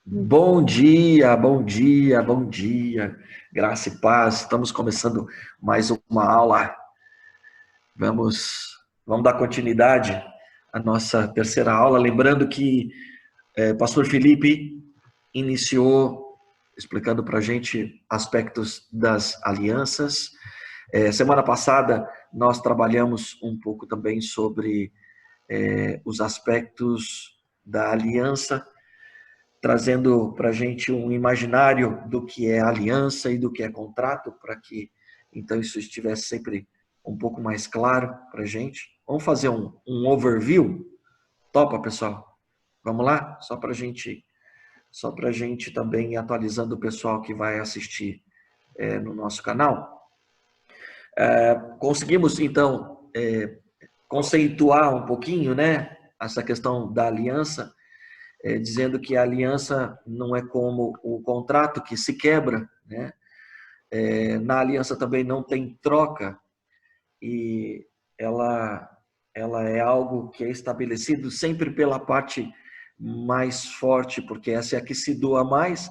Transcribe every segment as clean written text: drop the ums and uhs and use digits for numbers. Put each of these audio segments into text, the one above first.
Bom dia, bom dia, bom dia. Graça e paz. Estamos começando mais uma aula. Vamos dar continuidade à nossa terceira aula. Lembrando que o pastor Felipe iniciou explicando para a gente aspectos das alianças. Semana passada nós trabalhamos um pouco também sobre os aspectos da aliança, trazendo para a gente um imaginário do que é aliança e do que é contrato, para que então isso estivesse sempre um pouco mais claro para a gente. Vamos fazer um overview? Topa, pessoal? Vamos lá? Só para a gente também ir atualizando o pessoal que vai assistir no nosso canal. Conseguimos, então, conceituar um pouquinho, né, essa questão da aliança, dizendo que a aliança não é como o contrato que se quebra, né? Na aliança também não tem troca e ela, ela é algo que é estabelecido sempre pela parte mais forte, porque essa é a que se doa mais,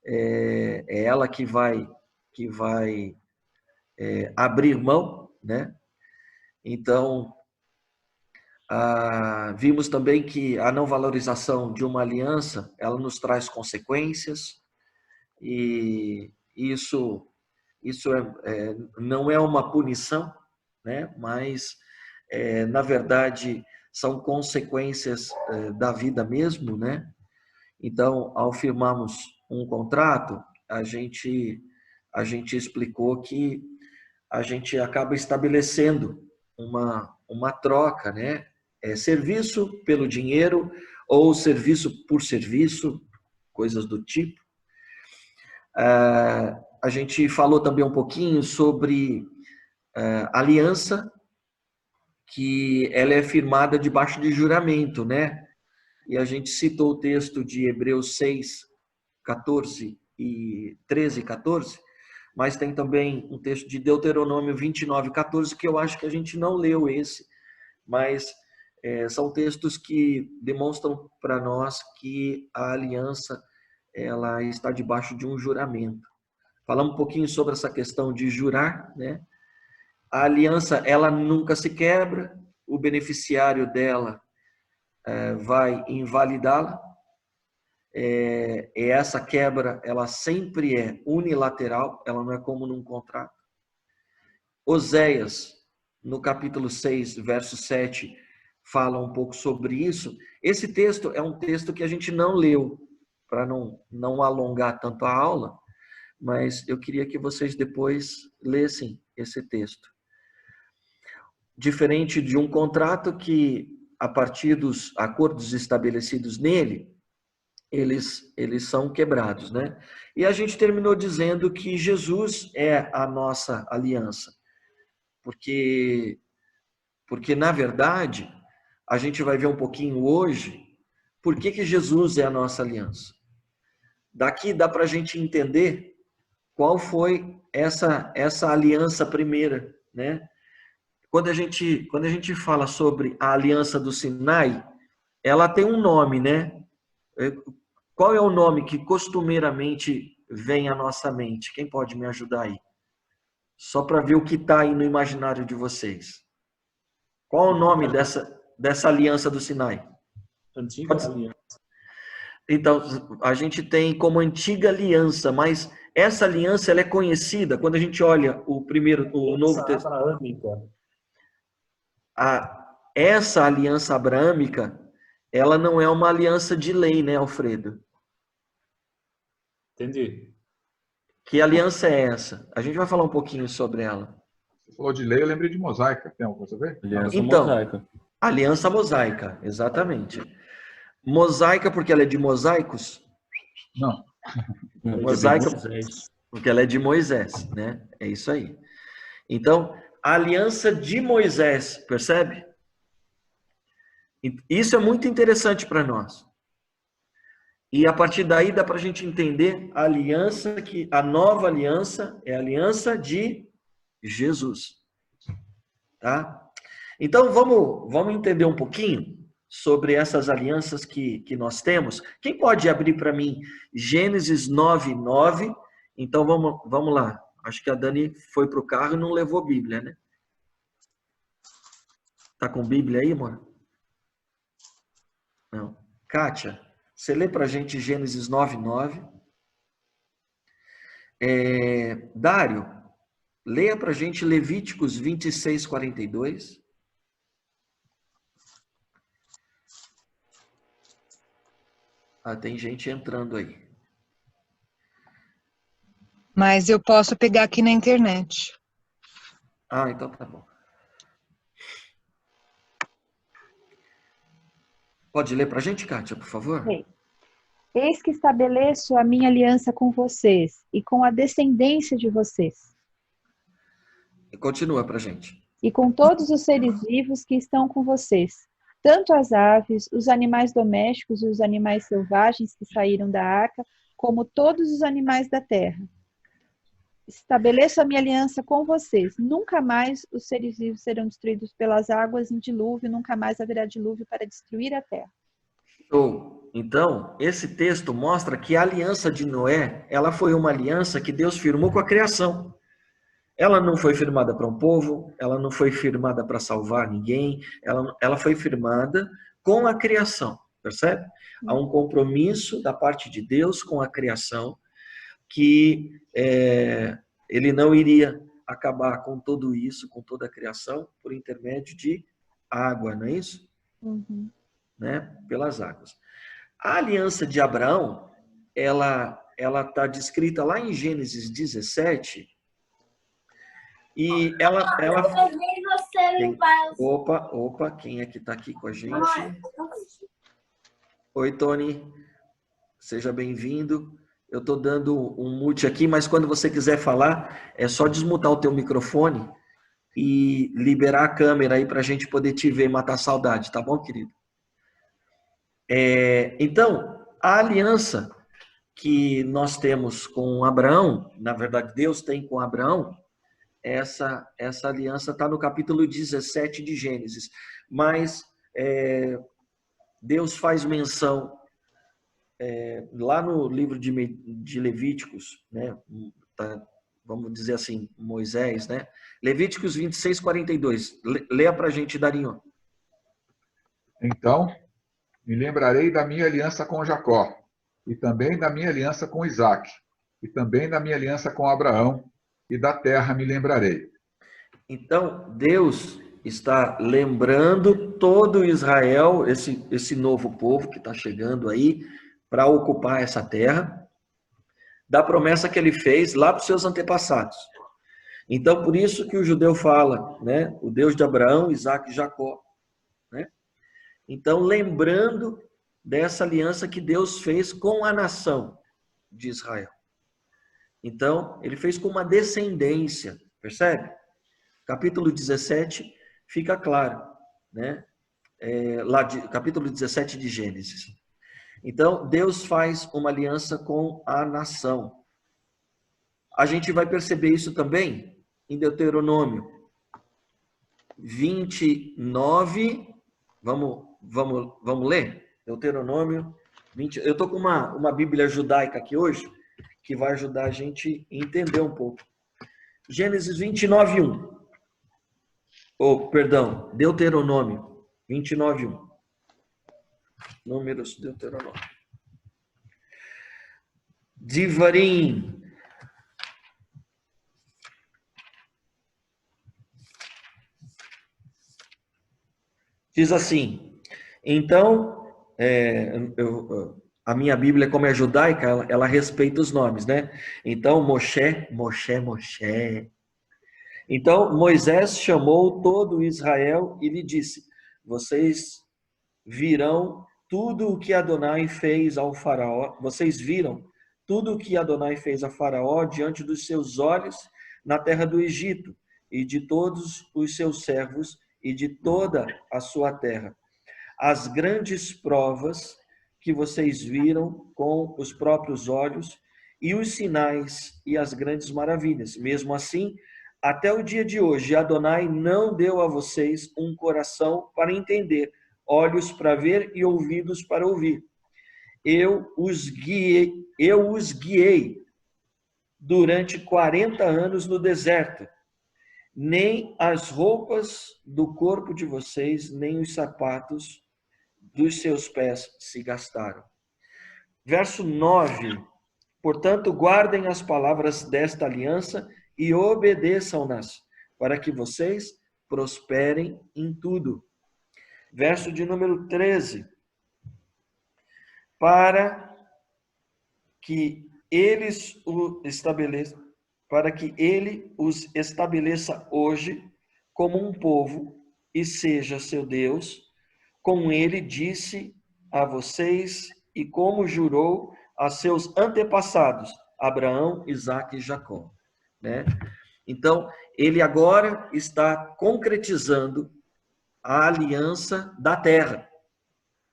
é ela que vai abrir mão, né? Então, vimos também que a não valorização de uma aliança, ela nos traz consequências, e isso não é uma punição, né? Mas, na verdade, são consequências da vida mesmo, né? Então, ao firmarmos um contrato, a gente explicou que a gente acaba estabelecendo uma troca, né? Serviço pelo dinheiro ou serviço por serviço, coisas do tipo. A gente falou também um pouquinho sobre aliança, que ela é firmada debaixo de juramento, né? E a gente citou o texto de Hebreus 6, 14 e 13, 14, mas tem também um texto de Deuteronômio 29, 14, que eu acho que a gente não leu esse, mas são textos que demonstram para nós que a aliança ela está debaixo de um juramento. Falamos um pouquinho sobre essa questão de jurar, né? A aliança, ela nunca se quebra, o beneficiário dela vai invalidá-la. Essa quebra, ela sempre é unilateral, ela não é como num contrato. Oséias, no capítulo 6, verso 7, fala um pouco sobre isso. Esse texto é um texto que a gente não leu, para não alongar tanto a aula, mas eu queria que vocês depois lessem esse texto. Diferente de um contrato que, a partir dos acordos estabelecidos nele, eles são quebrados, né? E a gente terminou dizendo que Jesus é a nossa aliança, porque na verdade, a gente vai ver um pouquinho hoje por que Jesus é a nossa aliança. Daqui dá para a gente entender qual foi essa aliança primeira, né? Quando a gente fala sobre a aliança do Sinai, ela tem um nome, né? Qual é o nome que costumeiramente vem à nossa mente? Quem pode me ajudar aí? Só para ver o que está aí no imaginário de vocês. Qual é o nome dessa aliança do Sinai? Antiga aliança. Então, a gente tem como antiga aliança, mas essa aliança ela é conhecida quando a gente olha o Novo Testamento. Essa aliança abraâmica, ela não é uma aliança de lei, né, Alfredo? Entendi. Que aliança é essa? A gente vai falar um pouquinho sobre ela. Você falou de lei, eu lembrei de mosaica. Tem alguma coisa a ver? Aliança Então, mosaica. aliança mosaica, exatamente. Mosaica porque ela é de mosaicos? Não. Mosaica porque ela é de Moisés, né? É isso aí. Então, a aliança de Moisés, percebe? Isso é muito interessante para nós. E a partir daí dá para a gente entender a aliança, a nova aliança é a aliança de Jesus. Tá? Então vamos entender um pouquinho sobre essas alianças que nós temos. Quem pode abrir para mim Gênesis 9:9? Então vamos lá. Acho que a Dani foi para o carro e não levou Bíblia, né? Tá com Bíblia aí, amor? Não. Kátia, você lê para a gente Gênesis 9:9. Dário, leia para a gente Levíticos 26:42. Ah, tem gente entrando aí. Mas eu posso pegar aqui na internet. Ah, então tá bom. Pode ler para a gente, Kátia, por favor? Sim. Eis que estabeleço a minha aliança com vocês e com a descendência de vocês, Continua para a gente. e com todos os seres vivos que estão com vocês, tanto as aves, os animais domésticos e os animais selvagens que saíram da arca, como todos os animais da terra. Estabeleço a minha aliança com vocês. Nunca mais os seres vivos serão destruídos pelas águas em dilúvio, nunca mais haverá dilúvio para destruir a terra. Então, esse texto mostra que a aliança de Noé, ela foi uma aliança que Deus firmou com a criação. Ela não foi firmada para um povo, ela não foi firmada para salvar ninguém, ela foi firmada com a criação, percebe? Há um compromisso da parte de Deus com a criação, que ele não iria acabar com tudo isso, com toda a criação, por intermédio de água, não é isso? Uhum. Né? Pelas águas. A aliança de Abraão, ela está descrita lá em Gênesis 17, e ela tem... Opa, quem é que está aqui com a gente? Oi, Tony, seja bem-vindo. Eu estou dando um mute aqui, mas quando você quiser falar, é só desmutar o teu microfone e liberar a câmera aí para a gente poder te ver e matar a saudade, tá bom, querido? Então, a aliança que nós temos com Abraão, na verdade Deus tem com Abraão, essa aliança está no capítulo 17 de Gênesis, mas Deus faz menção lá no livro de Levíticos, né? Vamos dizer assim, Moisés, né? Levíticos 26:42. Leia para a gente, Darinho. Então, me lembrarei da minha aliança com Jacó, e também da minha aliança com Isaac, e também da minha aliança com Abraão, e da terra me lembrarei. Então, Deus está lembrando todo Israel, esse novo povo que está chegando aí, para ocupar essa terra, da promessa que ele fez lá para os seus antepassados. Então, por isso que o judeu fala, né? O Deus de Abraão, Isaac e Jacó. Né? Então, lembrando dessa aliança que Deus fez com a nação de Israel. Então, ele fez com uma descendência, percebe? Capítulo 17 fica claro, né? Capítulo 17 de Gênesis. Então, Deus faz uma aliança com a nação. A gente vai perceber isso também em Deuteronômio 29. Vamos ler? Deuteronômio 20. Eu estou com uma Bíblia judaica aqui hoje, que vai ajudar a gente a entender um pouco. Gênesis 29:1. Deuteronômio 29:1. Números, Deuteronômio. Devarim. Diz assim, então, a minha Bíblia, como é judaica, ela respeita os nomes, né? Então, Moshe. Então, Moisés chamou todo Israel e lhe disse, vocês virão tudo o que Adonai fez ao faraó, vocês viram tudo o que Adonai fez a faraó diante dos seus olhos na terra do Egito e de todos os seus servos e de toda a sua terra. As grandes provas que vocês viram com os próprios olhos e os sinais e as grandes maravilhas. Mesmo assim, até o dia de hoje, Adonai não deu a vocês um coração para entender, olhos para ver e ouvidos para ouvir. Eu os guiei durante 40 anos no deserto. Nem as roupas do corpo de vocês, nem os sapatos dos seus pés se gastaram. Verso 9. Portanto, guardem as palavras desta aliança e obedeçam-nas, para que vocês prosperem em tudo. Verso de número 13. Para que ele os estabeleça hoje como um povo e seja seu Deus, como ele disse a vocês e como jurou a seus antepassados, Abraão, Isaque e Jacó, né? Então, ele agora está concretizando a aliança da terra,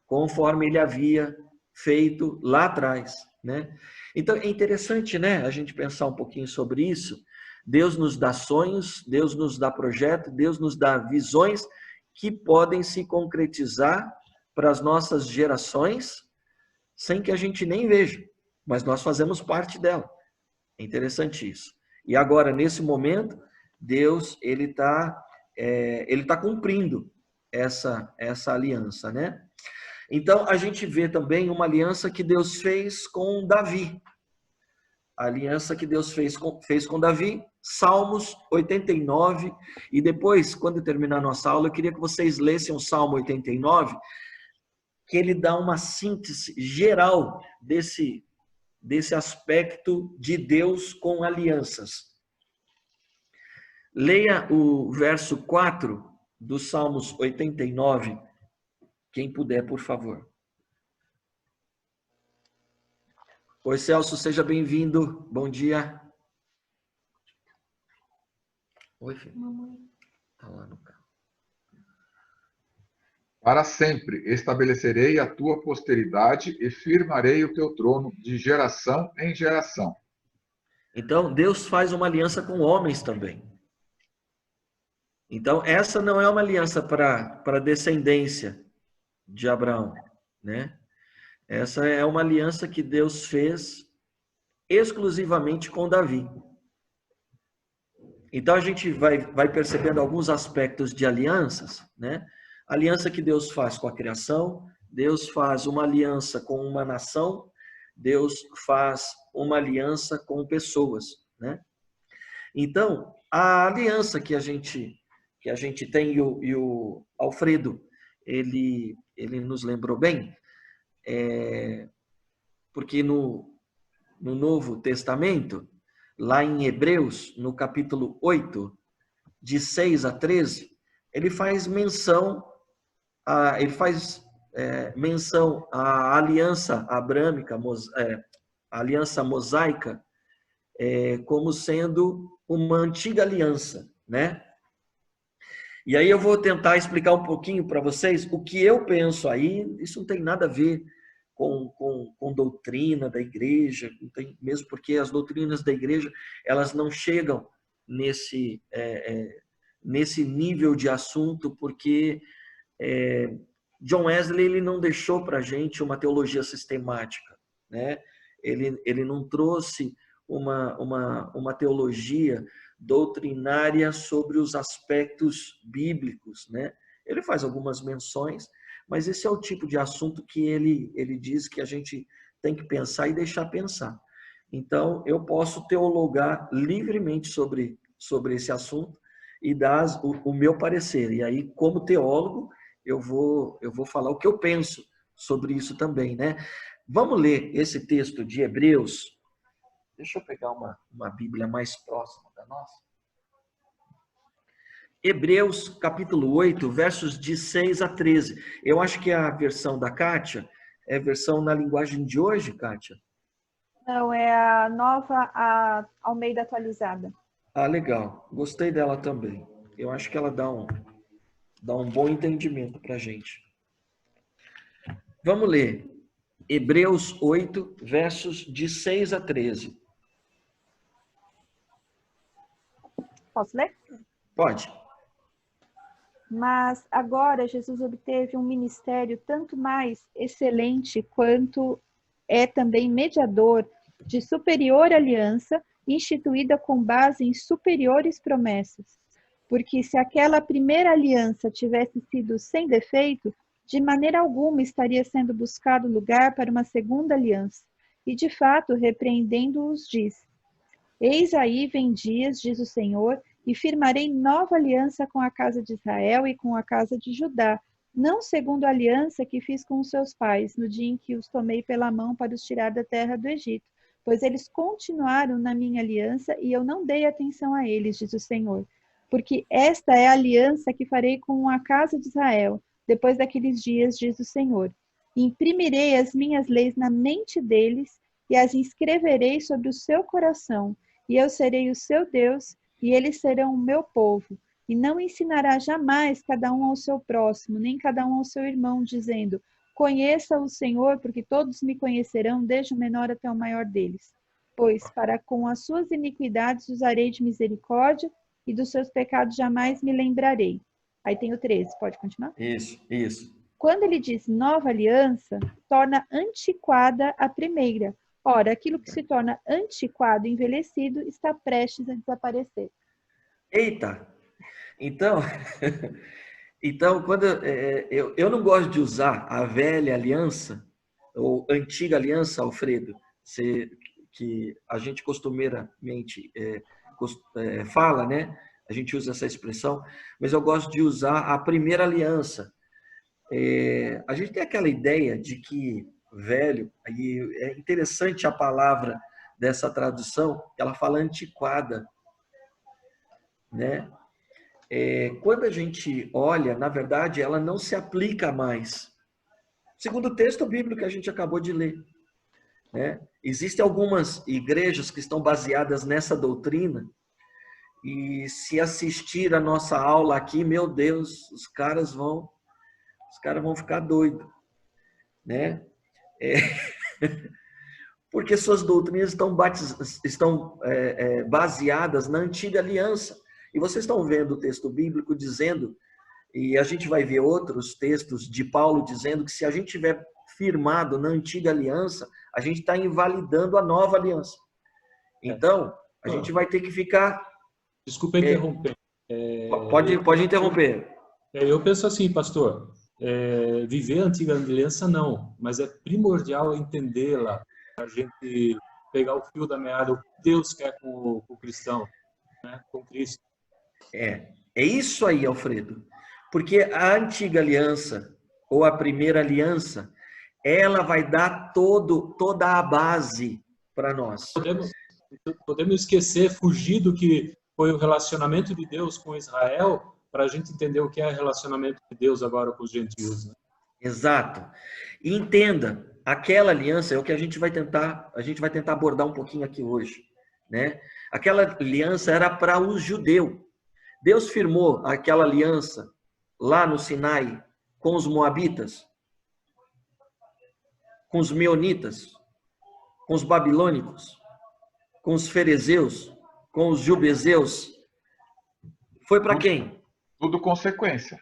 conforme ele havia feito lá atrás, né? Então, é interessante, né, a gente pensar um pouquinho sobre isso. Deus nos dá sonhos, Deus nos dá projeto, Deus nos dá visões que podem se concretizar para as nossas gerações sem que a gente nem veja, mas nós fazemos parte dela. É interessante isso. E agora, nesse momento, Deus, ele tá cumprindo essa aliança, né? Então, a gente vê também uma aliança que Deus fez com Davi. A aliança que Deus fez com Davi, Salmos 89. E depois, quando terminar a nossa aula, eu queria que vocês lessem o Salmo 89, que ele dá uma síntese geral desse aspecto de Deus com alianças. Leia o verso 4 do Salmos 89, quem puder, por favor. Oi, Celso, seja bem-vindo. Bom dia. Oi, filho. Mamãe. Tá lá no carro. Para sempre estabelecerei a tua posteridade e firmarei o teu trono de geração em geração. Então, Deus faz uma aliança com homens também. Então, essa não é uma aliança para a descendência de Abraão, né? Essa é uma aliança que Deus fez exclusivamente com Davi. Então, a gente vai percebendo alguns aspectos de alianças, né? Aliança que Deus faz com a criação, Deus faz uma aliança com uma nação, Deus faz uma aliança com pessoas, né? Então, a aliança que a gente tem, e o Alfredo, ele nos lembrou bem, porque no Novo Testamento, lá em Hebreus, no capítulo 8, de 6 a 13, ele faz menção à aliança abrâmica, a aliança mosaica, como sendo uma antiga aliança, né? E aí eu vou tentar explicar um pouquinho para vocês o que eu penso aí. Isso não tem nada a ver com doutrina da igreja, não tem, mesmo porque as doutrinas da igreja, elas não chegam nesse nível de assunto, porque John Wesley, ele não deixou para a gente uma teologia sistemática, né? Ele não trouxe uma teologia doutrinária sobre os aspectos bíblicos, né? Ele faz algumas menções, mas esse é o tipo de assunto que ele diz que a gente tem que pensar e deixar pensar. Então, eu posso teologar livremente sobre esse assunto e dar o meu parecer. E aí, como teólogo, eu vou falar o que eu penso sobre isso também, né? Vamos ler esse texto de Hebreus. Deixa eu pegar uma Bíblia mais próxima da nossa. Hebreus, capítulo 8, versos de 6 a 13. Eu acho que a versão da Kátia é a versão na linguagem de hoje, Kátia? Não, é a nova, a Almeida atualizada. Ah, legal. Gostei dela também. Eu acho que ela dá um bom entendimento para a gente. Vamos ler. Hebreus 8, versos de 6 a 13. Posso ler? Pode. Mas agora Jesus obteve um ministério tanto mais excelente quanto é também mediador de superior aliança, instituída com base em superiores promessas. Porque se aquela primeira aliança tivesse sido sem defeito, de maneira alguma estaria sendo buscado lugar para uma segunda aliança. E de fato, repreendendo-os, diz: Eis aí vem dias, diz o Senhor, e firmarei nova aliança com a casa de Israel e com a casa de Judá, não segundo a aliança que fiz com os seus pais, no dia em que os tomei pela mão para os tirar da terra do Egito, pois eles continuaram na minha aliança e eu não dei atenção a eles, diz o Senhor. Porque esta é a aliança que farei com a casa de Israel, depois daqueles dias, diz o Senhor. Imprimirei as minhas leis na mente deles e as inscreverei sobre o seu coração, e eu serei o seu Deus, e eles serão o meu povo. E não ensinará jamais cada um ao seu próximo, nem cada um ao seu irmão, dizendo: Conheça o Senhor, porque todos me conhecerão, desde o menor até o maior deles. Pois para com as suas iniquidades usarei de misericórdia, e dos seus pecados jamais me lembrarei. Aí tem o 13, pode continuar? Isso. Quando ele diz nova aliança, torna antiquada a primeira. Ora, aquilo que se torna antiquado e envelhecido está prestes a desaparecer. Eita! Então, quando eu não gosto de usar a velha aliança ou antiga aliança, Alfredo, que a gente costumeiramente fala, né? A gente usa essa expressão, mas eu gosto de usar a primeira aliança. A gente tem aquela ideia de que velho, e é interessante a palavra dessa tradução, ela fala antiquada, né? Quando a gente olha, na verdade, ela não se aplica mais. Segundo o texto bíblico que a gente acabou de ler, né? Existem algumas igrejas que estão baseadas nessa doutrina, e se assistir a nossa aula aqui, meu Deus, os caras vão ficar doidos, né? Porque suas doutrinas estão baseadas na antiga aliança. E vocês estão vendo o texto bíblico dizendo, e a gente vai ver outros textos de Paulo dizendo que se a gente tiver firmado na antiga aliança, a gente está invalidando a nova aliança. Então, a gente vai ter que ficar... Desculpa interromper. Pode interromper. Eu penso assim, pastor, viver a antiga aliança não, mas é primordial entendê-la, a gente pegar o fio da meada, o que Deus quer com o cristão, né? Com Cristo. É isso aí, Alfredo. Porque a antiga aliança, ou a primeira aliança, ela vai dar toda a base para nós. Podemos esquecer, fugir do que foi o relacionamento de Deus com Israel, para a gente entender o que é o relacionamento de Deus agora com os gentios, né? Exato. E entenda, aquela aliança é o que a gente vai tentar abordar um pouquinho aqui hoje, né? Aquela aliança era para os judeus. Deus firmou aquela aliança lá no Sinai com os moabitas, com os meunitas, com os babilônicos, com os ferezeus, com os jubezeus. Foi para quem? Tudo consequência.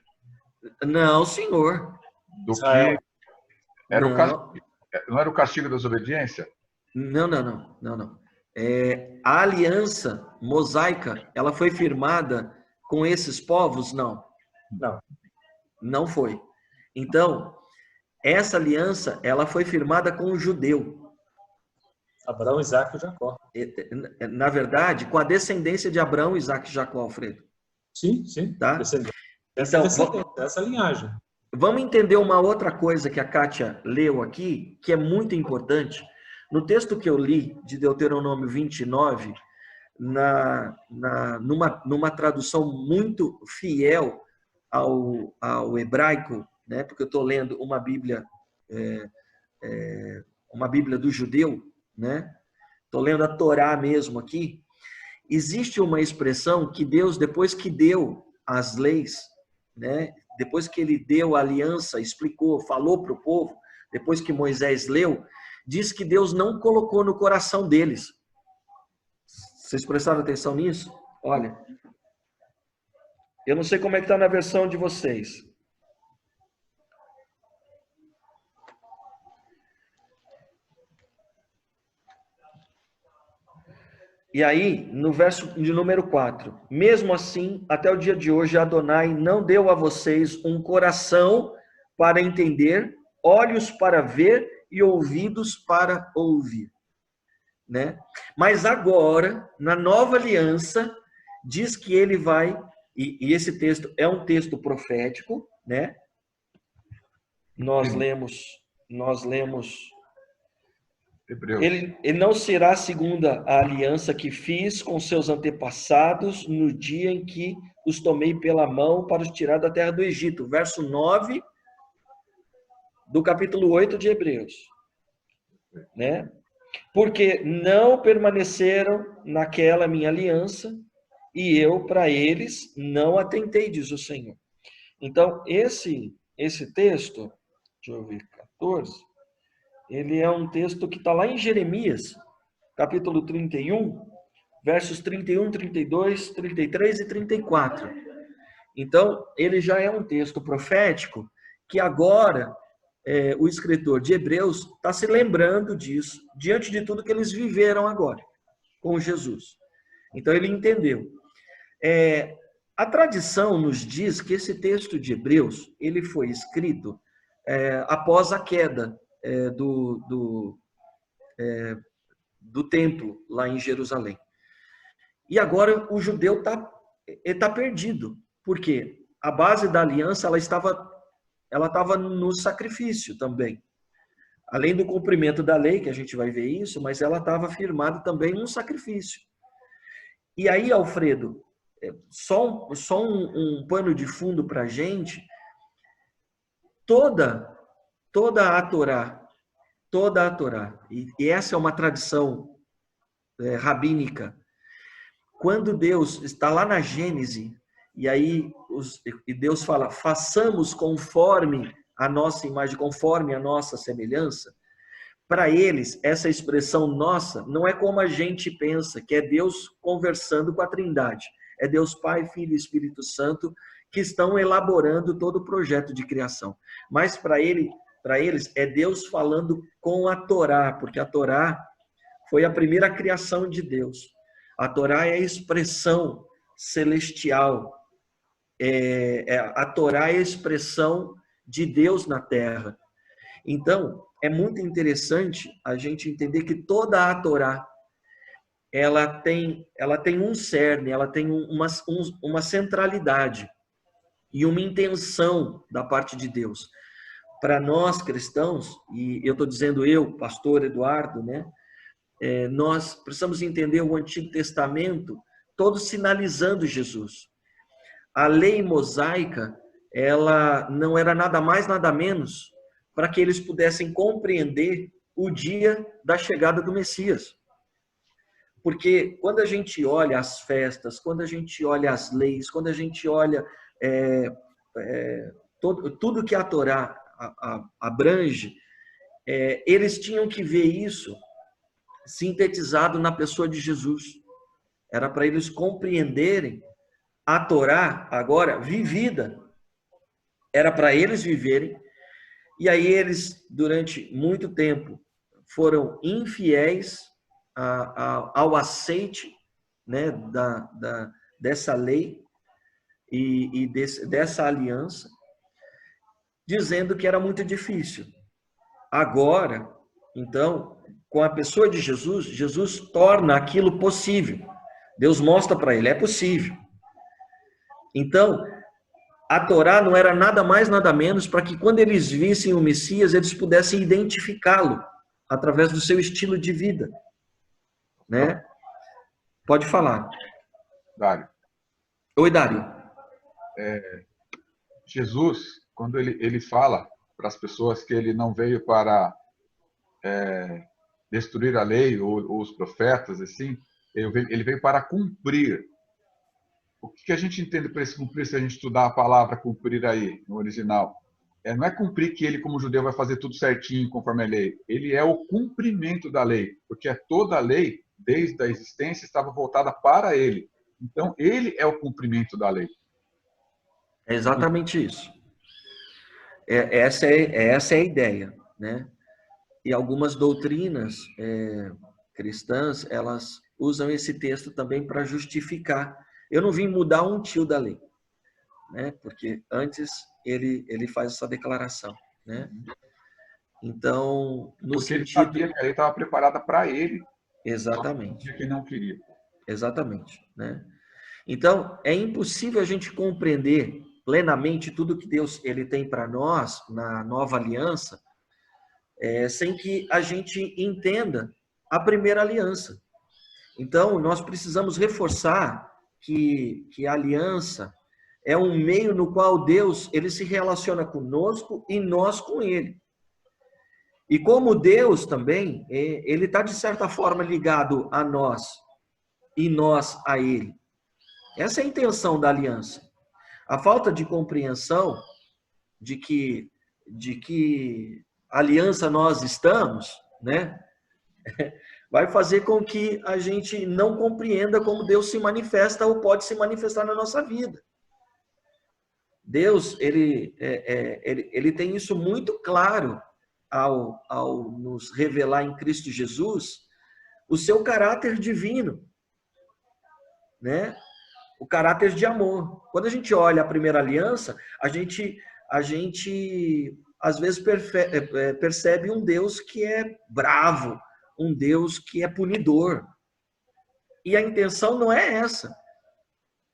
Não, senhor. Do que era o castigo, não era o castigo da desobediência? Não. A aliança mosaica, ela foi firmada com esses povos? Não. Não foi. Então, essa aliança, ela foi firmada com o judeu. Abraão, Isaac e Jacó. Na verdade, com a descendência de Abraão, Isaac e Jacó, Alfredo. Sim. Tá? Essa linhagem. Vamos entender uma outra coisa que a Kátia leu aqui, que é muito importante. No texto que eu li, de Deuteronômio 29, numa tradução muito fiel ao hebraico, né? Porque eu estou lendo uma Bíblia do judeu, né? Estou lendo a Torá mesmo aqui. Existe uma expressão que Deus, depois que deu as leis, né? Depois que ele deu a aliança, explicou, falou para o povo, depois que Moisés leu, diz que Deus não colocou no coração deles. Vocês prestaram atenção nisso? Olha. Eu não sei como é que está na versão de vocês. E aí, no verso de número 4, mesmo assim, até o dia de hoje, Adonai não deu a vocês um coração para entender, olhos para ver e ouvidos para ouvir, né? Mas agora, na nova aliança, diz que ele vai, e esse texto é um texto profético, né? Nós lemos Hebreus. Ele não será segundo a aliança que fiz com seus antepassados no dia em que os tomei pela mão para os tirar da terra do Egito. Verso 9 do capítulo 8 de Hebreus. Né? Porque não permaneceram naquela minha aliança e eu para eles não atentei, diz o Senhor. Então, esse texto, deixa eu ver, 14... ele é um texto que está lá em Jeremias, capítulo 31, versos 31, 32, 33 e 34. Então, ele já é um texto profético que agora o escritor de Hebreus está se lembrando disso, diante de tudo que eles viveram agora, com Jesus. Então, ele entendeu. A tradição nos diz que esse texto de Hebreus, ele foi escrito após a queda do templo lá em Jerusalém. E agora o judeu tá perdido, porque a base da aliança ela estava no sacrifício também. Além do cumprimento da lei, que a gente vai ver isso, mas ela estava firmada também num sacrifício. E aí, Alfredo, só um pano de fundo para a gente, toda a Torá, e essa é uma tradição rabínica, quando Deus está lá na Gênese, e aí Deus fala, façamos conforme a nossa imagem, conforme a nossa semelhança, para eles, essa expressão nossa não é como a gente pensa, que é Deus conversando com a Trindade. É Deus Pai, Filho e Espírito Santo que estão elaborando todo o projeto de criação. Mas para eles é Deus falando com a Torá, porque a Torá foi a primeira criação de Deus. A Torá é a expressão celestial. A Torá é a expressão de Deus na terra. Então, é muito interessante a gente entender que toda a Torá ela tem um cerne, ela tem uma centralidade e uma intenção da parte de Deus. Para nós cristãos, e eu estou dizendo eu, pastor Eduardo, né? Nós precisamos entender o Antigo Testamento todo sinalizando Jesus. A lei mosaica, ela não era nada mais, nada menos para que eles pudessem compreender o dia da chegada do Messias. Porque quando a gente olha as festas, quando a gente olha as leis, quando a gente olha tudo que a Torá abrange, eles tinham que ver isso sintetizado na pessoa de Jesus. Era para eles compreenderem a Torá agora vivida. Era para eles viverem. E aí eles, durante muito tempo, foram infiéis ao aceite, né, dessa lei e dessa aliança, dizendo que era muito difícil. Agora, então, com a pessoa de Jesus, Jesus torna aquilo possível. Deus mostra para ele, é possível. Então, a Torá não era nada mais, nada menos para que quando eles vissem o Messias, eles pudessem identificá-lo através do seu estilo de vida. Né? Pode falar. Dário. Oi, Dário. Jesus, quando ele fala para as pessoas que ele não veio para destruir a lei ou os profetas, assim, ele veio para cumprir. O que a gente entende por esse cumprir, se a gente estudar a palavra cumprir aí, no original? Não é cumprir que ele, como judeu, vai fazer tudo certinho conforme a lei. Ele é o cumprimento da lei, porque toda a lei, desde a existência, estava voltada para ele. Então, ele é o cumprimento da lei. É exatamente isso. Essa é a ideia, né? E algumas doutrinas cristãs, elas usam esse texto também para justificar. Eu não vim mudar um tio da lei, né? Porque antes ele faz essa declaração, né? Então, no Porque ele sentido... sabia que a lei estava preparada para ele, Exatamente. que não queria. Exatamente, né? Então, é impossível a gente compreender plenamente tudo que Deus ele tem para nós na nova aliança, sem que a gente entenda a primeira aliança. Então, nós precisamos reforçar que a aliança é um meio no qual Deus ele se relaciona conosco e nós com ele. E como Deus também, ele está de certa forma ligado a nós e nós a ele. Essa é a intenção da aliança. A falta de compreensão de que aliança nós estamos, né, vai fazer com que a gente não compreenda como Deus se manifesta ou pode se manifestar na nossa vida. Deus, ele tem isso muito claro ao nos revelar em Cristo Jesus o seu caráter divino, né? O caráter de amor. Quando a gente olha a primeira aliança, a gente às vezes percebe um Deus que é bravo, um Deus que é punidor. E a intenção não é essa.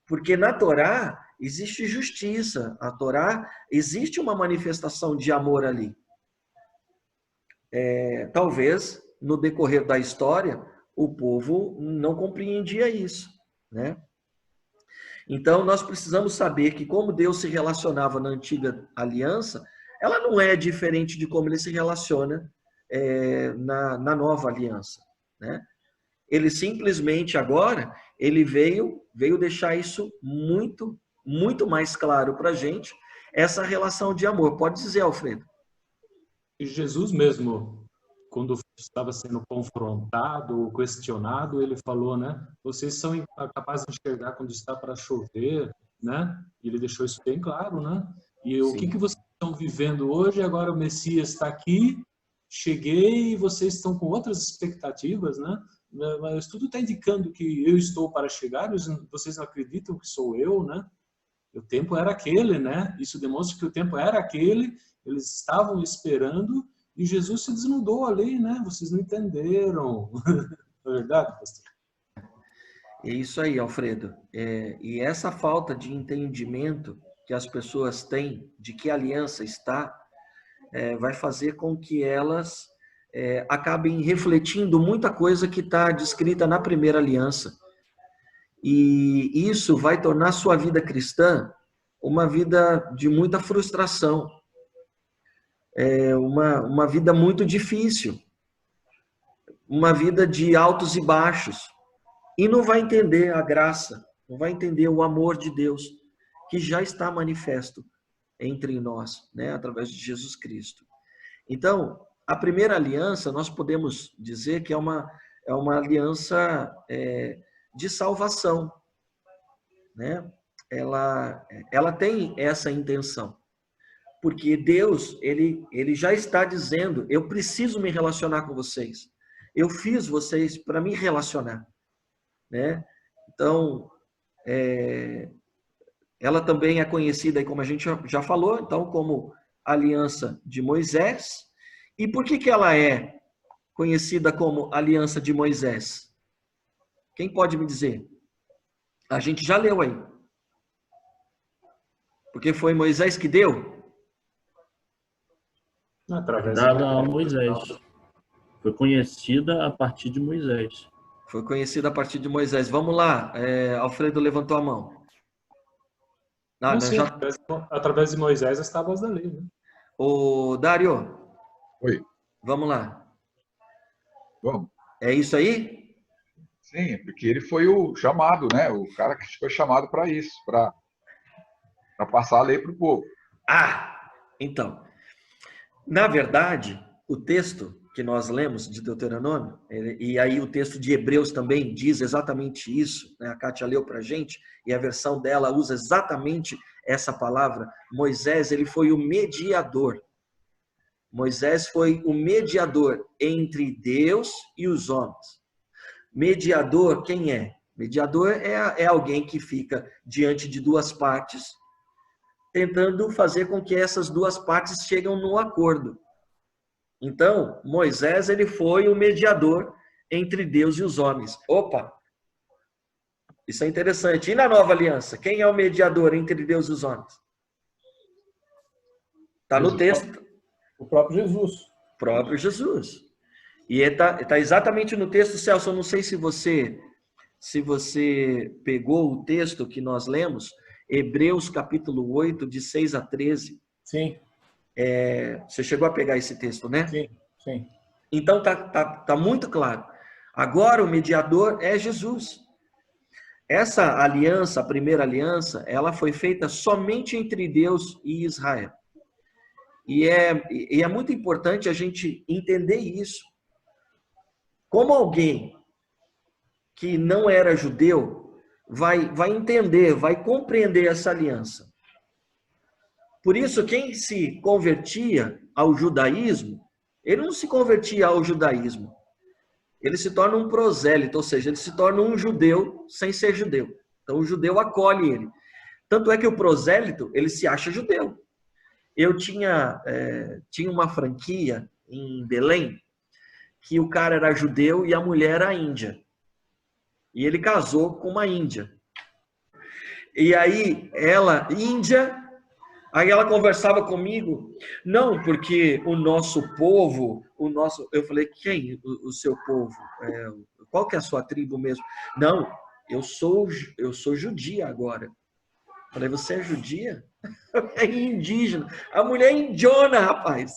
Porque na Torá existe justiça. A Torá existe uma manifestação de amor ali. Talvez, no decorrer da história, o povo não compreendia isso, né? Então, nós precisamos saber que como Deus se relacionava na antiga aliança, ela não é diferente de como ele se relaciona na nova aliança, né? Ele simplesmente agora, ele veio deixar isso muito, muito mais claro para a gente, essa relação de amor. Pode dizer, Alfredo. E Jesus mesmo, quando estava sendo confrontado, questionado, ele falou, né? Vocês são capazes de enxergar quando está para chover, né? E ele deixou isso bem claro, né? E o que vocês estão vivendo hoje? Agora o Messias está aqui, cheguei e vocês estão com outras expectativas, né? Mas tudo está indicando que eu estou para chegar, vocês não acreditam que sou eu, né? O tempo era aquele, né? Isso demonstra que o tempo era aquele, eles estavam esperando e Jesus se desnudou ali, né? Vocês não entenderam. Não é verdade, pastor? É isso aí, Alfredo. E essa falta de entendimento que as pessoas têm de que aliança está, vai fazer com que elas acabem refletindo muita coisa que está descrita na primeira aliança. E isso vai tornar sua vida cristã uma vida de muita frustração, uma vida muito difícil, uma vida de altos e baixos, e não vai entender a graça, não vai entender o amor de Deus, que já está manifesto entre nós, né, através de Jesus Cristo. Então, a primeira aliança, nós podemos dizer que é uma aliança de salvação, né? Ela tem essa intenção, porque Deus, ele já está dizendo, eu preciso me relacionar com vocês, eu fiz vocês para me relacionar, né? Então, ela também é conhecida, como a gente já falou, então, como aliança de Moisés. E por que ela é conhecida como aliança de Moisés? Quem pode me dizer? A gente já leu aí. Porque foi Moisés que deu? Dada a Moisés. Foi conhecida a partir de Moisés. Foi conhecida a partir de Moisés. Vamos lá. Alfredo levantou a mão. Não, sim, através de Moisés as tábuas da lei, né? Ô, Dário. Oi. Vamos lá. Vamos. É isso aí? Sim, porque ele foi o chamado, né? O cara que foi chamado para isso, para passar a lei para o povo. Então, na verdade, o texto que nós lemos de Deuteronômio, e aí o texto de Hebreus também diz exatamente isso, né? A Kátia leu para a gente, e a versão dela usa exatamente essa palavra, Moisés, ele foi o mediador. Moisés foi o mediador entre Deus e os homens. Mediador, quem é? Mediador é alguém que fica diante de duas partes, tentando fazer com que essas duas partes cheguem num acordo. Então, Moisés, ele foi o mediador entre Deus e os homens. Opa! Isso é interessante. E na nova aliança, quem é o mediador entre Deus e os homens? Está no texto. O próprio Jesus. O próprio Jesus. E está exatamente no texto, Celso. Eu não sei se você pegou o texto que nós lemos, Hebreus capítulo 8, de 6 a 13. Sim. Você chegou a pegar esse texto, né? Sim, sim. Então tá muito claro. Agora o mediador é Jesus. Essa aliança, a primeira aliança, ela foi feita somente entre Deus e Israel. E é muito importante a gente entender isso. Como alguém que não era judeu vai entender, vai compreender essa aliança. Por isso, quem se convertia ao judaísmo, ele não se convertia ao judaísmo. Ele se torna um prosélito, ou seja, ele se torna um judeu sem ser judeu. Então, o judeu acolhe ele. Tanto é que o prosélito, ele se acha judeu. Eu tinha uma franquia em Belém, que o cara era judeu e a mulher era índia. E ele casou com uma índia. E aí, ela, índia, aí ela conversava comigo, não, porque o nosso povo, eu falei, quem? O seu povo? Qual que é a sua tribo mesmo? Não, eu sou judia agora. Eu falei, você é judia? É indígena. A mulher é indiana, rapaz.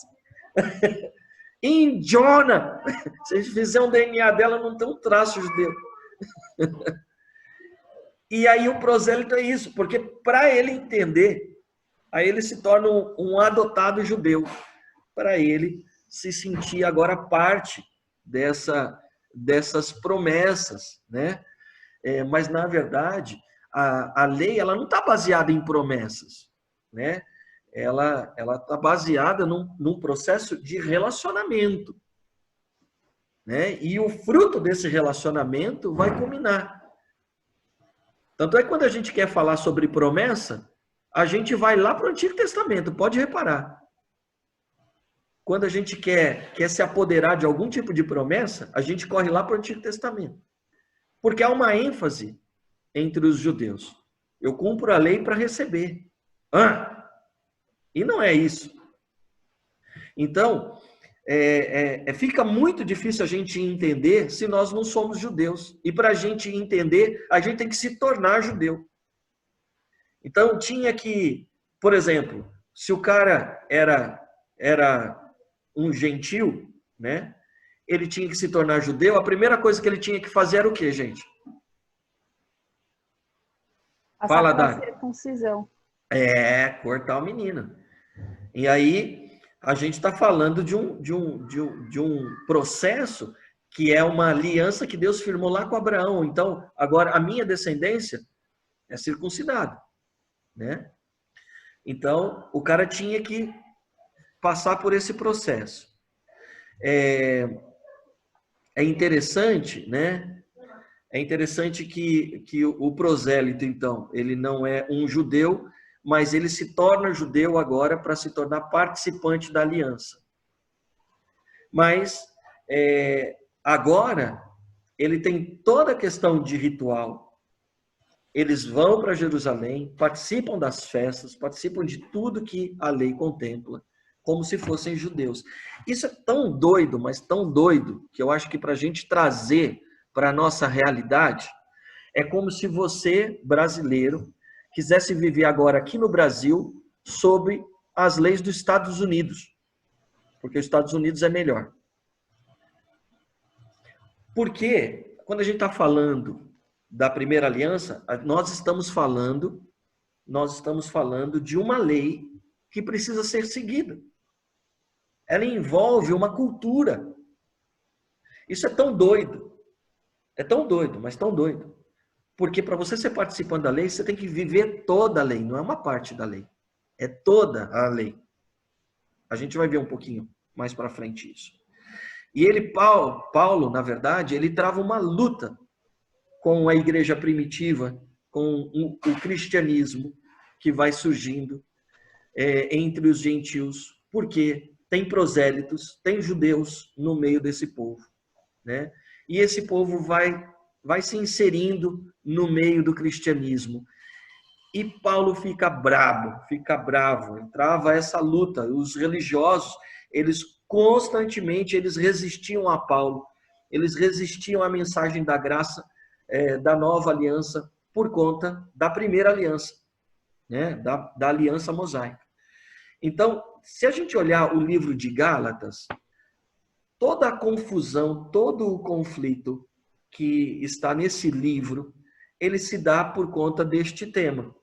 Indiana. Se a gente fizer um DNA dela, não tem um traço judeu. E aí o prosélito é isso, porque para ele entender, aí ele se torna um adotado judeu, para ele se sentir agora parte dessas promessas, né? Mas na verdade a lei ela não está baseada em promessas, né? Ela está baseada num processo de relacionamento, né? E o fruto desse relacionamento vai culminar. Tanto é que quando a gente quer falar sobre promessa, a gente vai lá para o Antigo Testamento, pode reparar. Quando a gente quer se apoderar de algum tipo de promessa, a gente corre lá para o Antigo Testamento. Porque há uma ênfase entre os judeus. Eu cumpro a lei para receber. E não é isso. Então, fica muito difícil a gente entender se nós não somos judeus. E para a gente entender, a gente tem que se tornar judeu. Então, tinha que, por exemplo, se o cara era um gentil, né? Ele tinha que se tornar judeu, a primeira coisa que ele tinha que fazer era o quê, gente? Fala, Dani. Circuncisão. Cortar o menino. E aí, a gente está falando de um processo que é uma aliança que Deus firmou lá com Abraão. Então, agora, a minha descendência é circuncidada, né? Então, o cara tinha que passar por esse processo. É interessante, né? É interessante que o prosélito, então, ele não é um judeu, mas ele se torna judeu agora para se tornar participante da aliança. Mas, agora, ele tem toda a questão de ritual. Eles vão para Jerusalém, participam das festas, participam de tudo que a lei contempla, como se fossem judeus. Isso é tão doido, mas tão doido, que eu acho que para a gente trazer para a nossa realidade, é como se você, brasileiro, quisesse viver agora aqui no Brasil sob as leis dos Estados Unidos, porque os Estados Unidos é melhor. Porque, quando a gente está falando da primeira aliança, nós estamos falando de uma lei que precisa ser seguida. Ela envolve uma cultura. Isso é tão doido, mas tão doido, Porque para você ser participante da lei, você tem que viver toda a lei, não é uma parte da lei. É toda a lei. A gente vai ver um pouquinho mais para frente isso. E ele, Paulo, na verdade, ele trava uma luta com a igreja primitiva, com o cristianismo que vai surgindo entre os gentios, porque tem prosélitos, tem judeus no meio desse povo, né? E esse povo vai se inserindo no meio do cristianismo. E Paulo fica bravo, entrava essa luta. Os religiosos, eles constantemente resistiam a Paulo, eles resistiam à mensagem da graça, da nova aliança, por conta da primeira aliança, né? da aliança mosaica. Então, se a gente olhar o livro de Gálatas, toda a confusão, todo o conflito que está nesse livro, ele se dá por conta deste tema,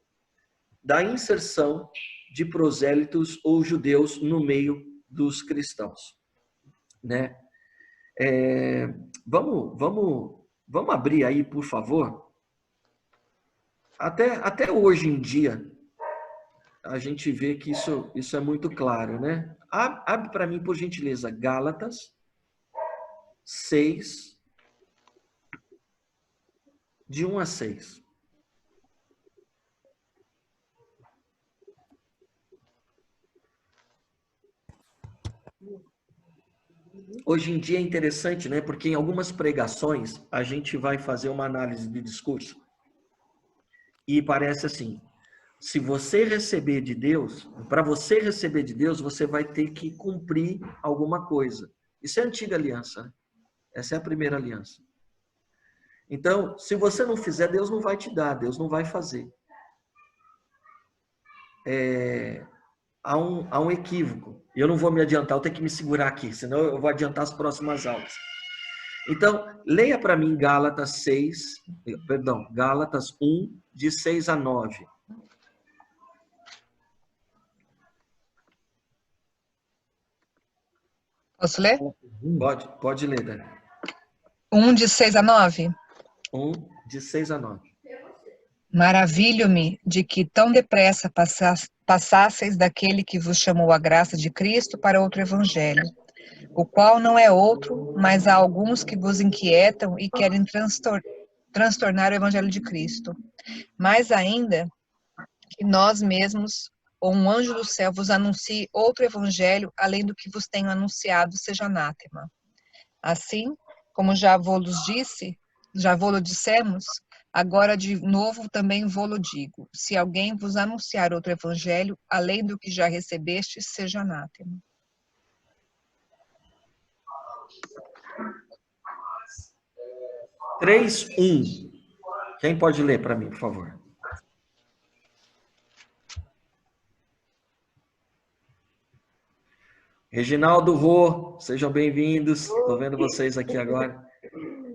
da inserção de prosélitos ou judeus no meio dos cristãos, né? Vamos abrir aí, por favor. Até hoje em dia, a gente vê que isso é muito claro, né? Abre para mim, por gentileza, Gálatas 6, de 1 a 6. Hoje em dia é interessante, né? Porque em algumas pregações a gente vai fazer uma análise de discurso e parece assim: se você receber de Deus, para você receber de Deus, você vai ter que cumprir alguma coisa. Isso é a antiga aliança, né? Essa é a primeira aliança. Então, se você não fizer, Deus não vai te dar, Deus não vai fazer. Há um equívoco. Eu não vou me adiantar, eu tenho que me segurar aqui, senão eu vou adiantar as próximas aulas. Então, leia para mim Gálatas 1, de 6 a 9. Posso ler? Pode ler, Dani. 1 de 6 a 9. 1, de 6 a 9. Maravilho-me de que tão depressa passasseis daquele que vos chamou a graça de Cristo para outro evangelho, o qual não é outro, mas há alguns que vos inquietam e querem transtornar o evangelho de Cristo. Mais ainda, que nós mesmos, ou um anjo do céu, vos anuncie outro evangelho, além do que vos tenho anunciado, seja anátema. Assim, como já vou-lo dissemos, agora de novo também vou-lo digo, se alguém vos anunciar outro evangelho, além do que já recebeste, seja anátema. Três, 1. Quem pode ler para mim, por favor? Reginaldo, Rô, sejam bem-vindos. Estou vendo vocês aqui agora.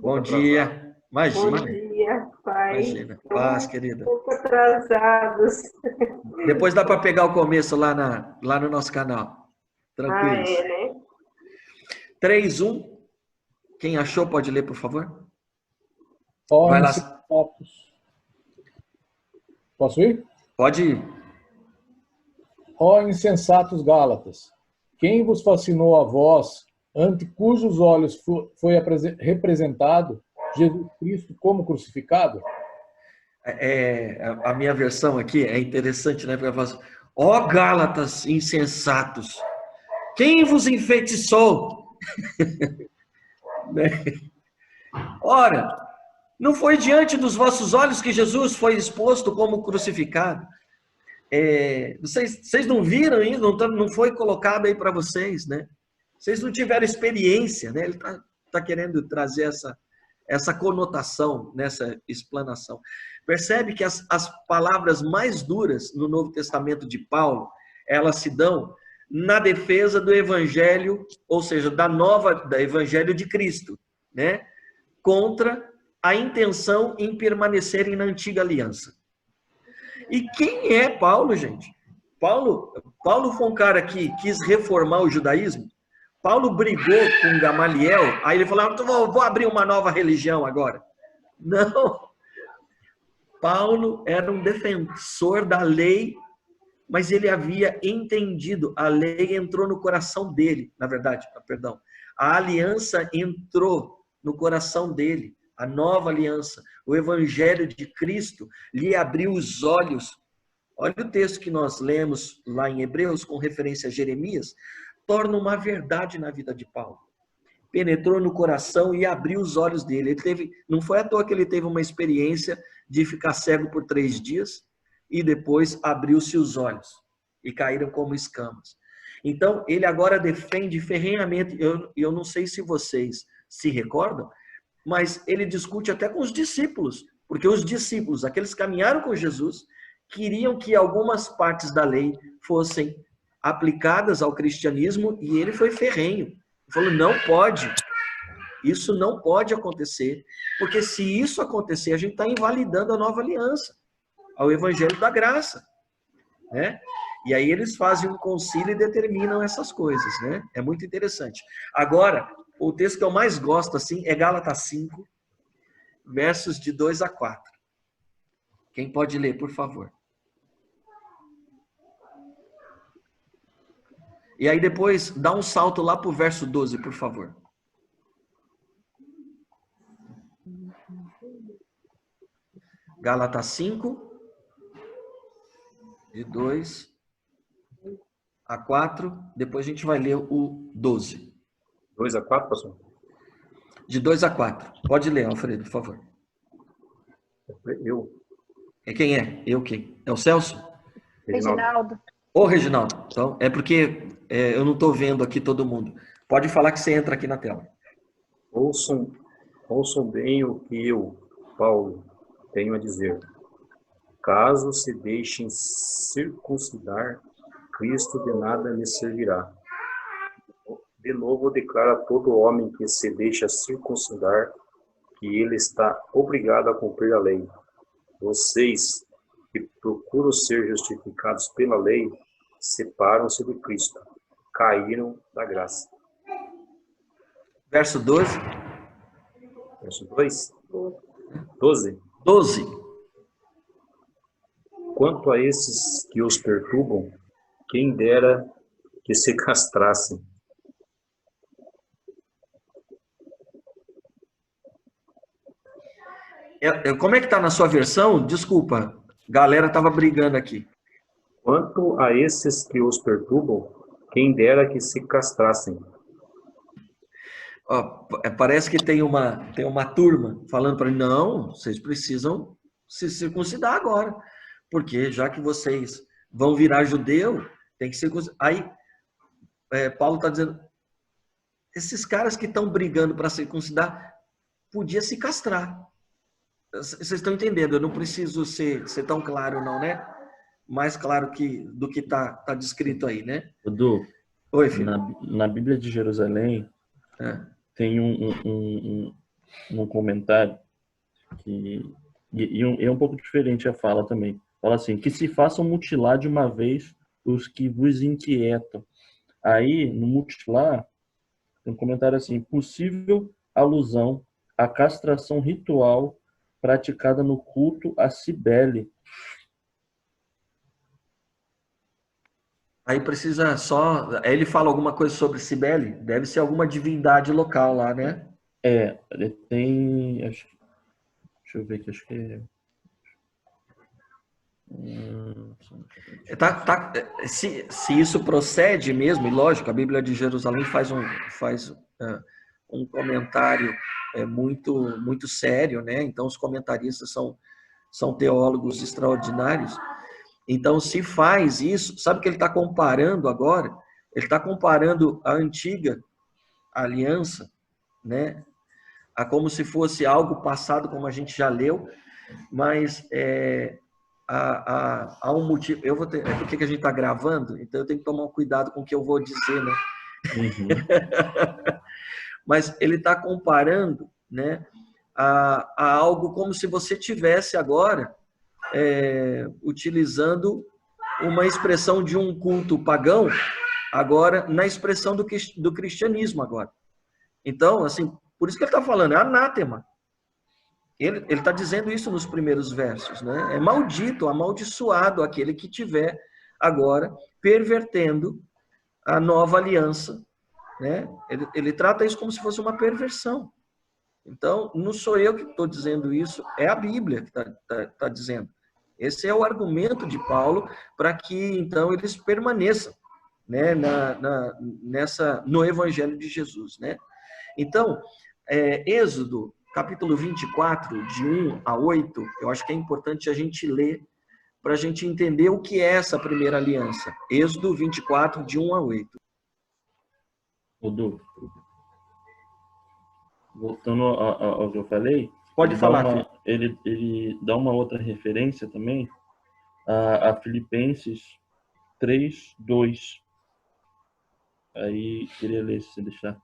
Bom dia. Imagina. Bom dia, pai. Imagina. Paz, querida. Um pouco atrasados. Depois dá para pegar o começo lá no nosso canal. Tranquilo. Né? 3, 1. Quem achou pode ler, por favor? Vai lá. Lá. Posso ir? Pode ir. Ó insensatos Gálatas, quem vos fascinou a vós, ante cujos olhos foi representado Jesus Cristo como crucificado? A minha versão aqui é interessante, né? Porque ela fala assim, ó Gálatas insensatos, quem vos enfeitiçou? Ora, não foi diante dos vossos olhos que Jesus foi exposto como crucificado? Vocês não viram ainda, não foi colocado aí para vocês, né? Vocês não tiveram experiência, né? Ele tá querendo trazer essa conotação nessa explanação. Percebe que as palavras mais duras no Novo Testamento de Paulo, elas se dão na defesa do evangelho, ou seja, da evangelho de Cristo, né? Contra a intenção em permanecerem na antiga aliança. E quem é Paulo, gente? Paulo foi um cara que quis reformar o judaísmo. Paulo brigou com Gamaliel, aí ele falou, vou abrir uma nova religião agora. Não. Paulo era um defensor da lei, mas ele havia entendido, a lei entrou no coração dele, na verdade, perdão, a aliança entrou no coração dele, a nova aliança, o evangelho de Cristo lhe abriu os olhos. Olha o texto que nós lemos lá em Hebreus, com referência a Jeremias, torna uma verdade na vida de Paulo. Penetrou no coração e abriu os olhos dele. Não foi à toa que ele teve uma experiência de ficar cego por 3 dias e depois abriu-se os olhos e caíram como escamas. Então, ele agora defende ferrenhamente, eu não sei se vocês se recordam, mas ele discute até com os discípulos, porque os discípulos, aqueles que caminharam com Jesus, queriam que algumas partes da lei fossem aplicadas ao cristianismo e ele foi ferrenho. Ele falou, não pode, isso não pode acontecer, porque se isso acontecer, a gente está invalidando a nova aliança, ao evangelho da graça, né? E aí eles fazem um concílio e determinam essas coisas, né? É muito interessante. Agora, o texto que eu mais gosto, assim, é Gálatas 5, versos de 2 a 4. Quem pode ler, por favor? E aí depois, dá um salto lá para o verso 12, por favor. Gálatas 5, de 2 a 4. Depois a gente vai ler o 12. 2 a 4, pastor? De 2 a 4. Pode ler, Alfredo, por favor. Eu. Quem é? Eu quem? É o Celso? Reginaldo. Ô, Reginaldo. Então, é porque eu não estou vendo aqui todo mundo. Pode falar que você entra aqui na tela. Ouçam bem o que eu, Paulo, tenho a dizer. Caso se deixem circuncidar, Cristo de nada lhes servirá. De novo, declara a todo homem que se deixa circuncidar que ele está obrigado a cumprir a lei. Vocês que procuram ser justificados pela lei, separam-se de Cristo, caíram da graça. Verso 12. Verso 2. 12. 12. Quanto a esses que os perturbam, quem dera que se castrassem. Como é que está na sua versão? Desculpa, galera estava brigando aqui. Quanto a esses que os perturbam, quem dera que se castrassem. Parece que tem uma turma falando para mim, não, vocês precisam se circuncidar agora, porque já que vocês vão virar judeu, tem que circuncidar. Aí, Paulo está dizendo, esses caras que estão brigando para circuncidar, podia se castrar. Vocês estão entendendo, eu não preciso ser tão claro não, né? Mais claro do que tá descrito aí, né? Edu, oi, filho. Na Bíblia de Jerusalém, tem um comentário que é um pouco diferente a fala também. Fala assim, que se façam mutilar de uma vez os que vos inquietam. Aí, no mutilar, tem um comentário assim, possível alusão à castração ritual praticada no culto a Cibele. Aí precisa só... Aí ele fala alguma coisa sobre Cibele? Deve ser alguma divindade local lá, né? Ele tem... deixa eu ver aqui, acho que é... Se isso procede mesmo, e lógico, a Bíblia de Jerusalém faz um comentário muito sério, né? Então os comentaristas são teólogos extraordinários. Então se faz isso, sabe o que ele está comparando agora? Ele está comparando a antiga aliança, né? A como se fosse algo passado, como a gente já leu, mas há um motivo. Eu vou ter, porque a gente está gravando, então eu tenho que tomar um cuidado com o que eu vou dizer, né? Mas ele está comparando, né, a algo como se você tivesse agora utilizando uma expressão de um culto pagão, agora na expressão do cristianismo agora. Então, assim, por isso que ele está falando, é anátema. Ele está dizendo isso nos primeiros versos, né? É maldito, amaldiçoado aquele que tiver agora pervertendo a nova aliança, né? Ele trata isso como se fosse uma perversão. Então, não sou eu que estou dizendo isso, é a Bíblia que está dizendo. Esse é o argumento de Paulo para que, então, eles permaneçam, né, no Evangelho de Jesus, né? Então, Êxodo, capítulo 24, de 1 a 8, eu acho que é importante a gente ler para a gente entender o que é essa primeira aliança. Êxodo 24, de 1 a 8. Odu, voltando ao que eu falei, pode falar. Ele dá uma outra referência também a Filipenses 3, 2. Aí, queria ler, se deixar.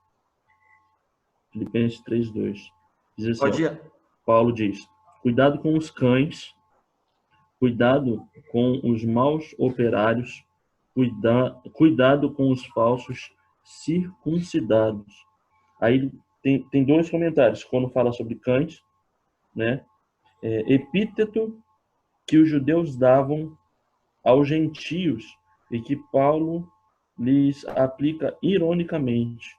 Filipenses 3, 2. Diz assim, Paulo diz, cuidado com os cães, cuidado com os maus operários, cuidado com os falsos circuncidados. Aí tem dois comentários, quando fala sobre cães, né? Epíteto que os judeus davam aos gentios e que Paulo lhes aplica ironicamente.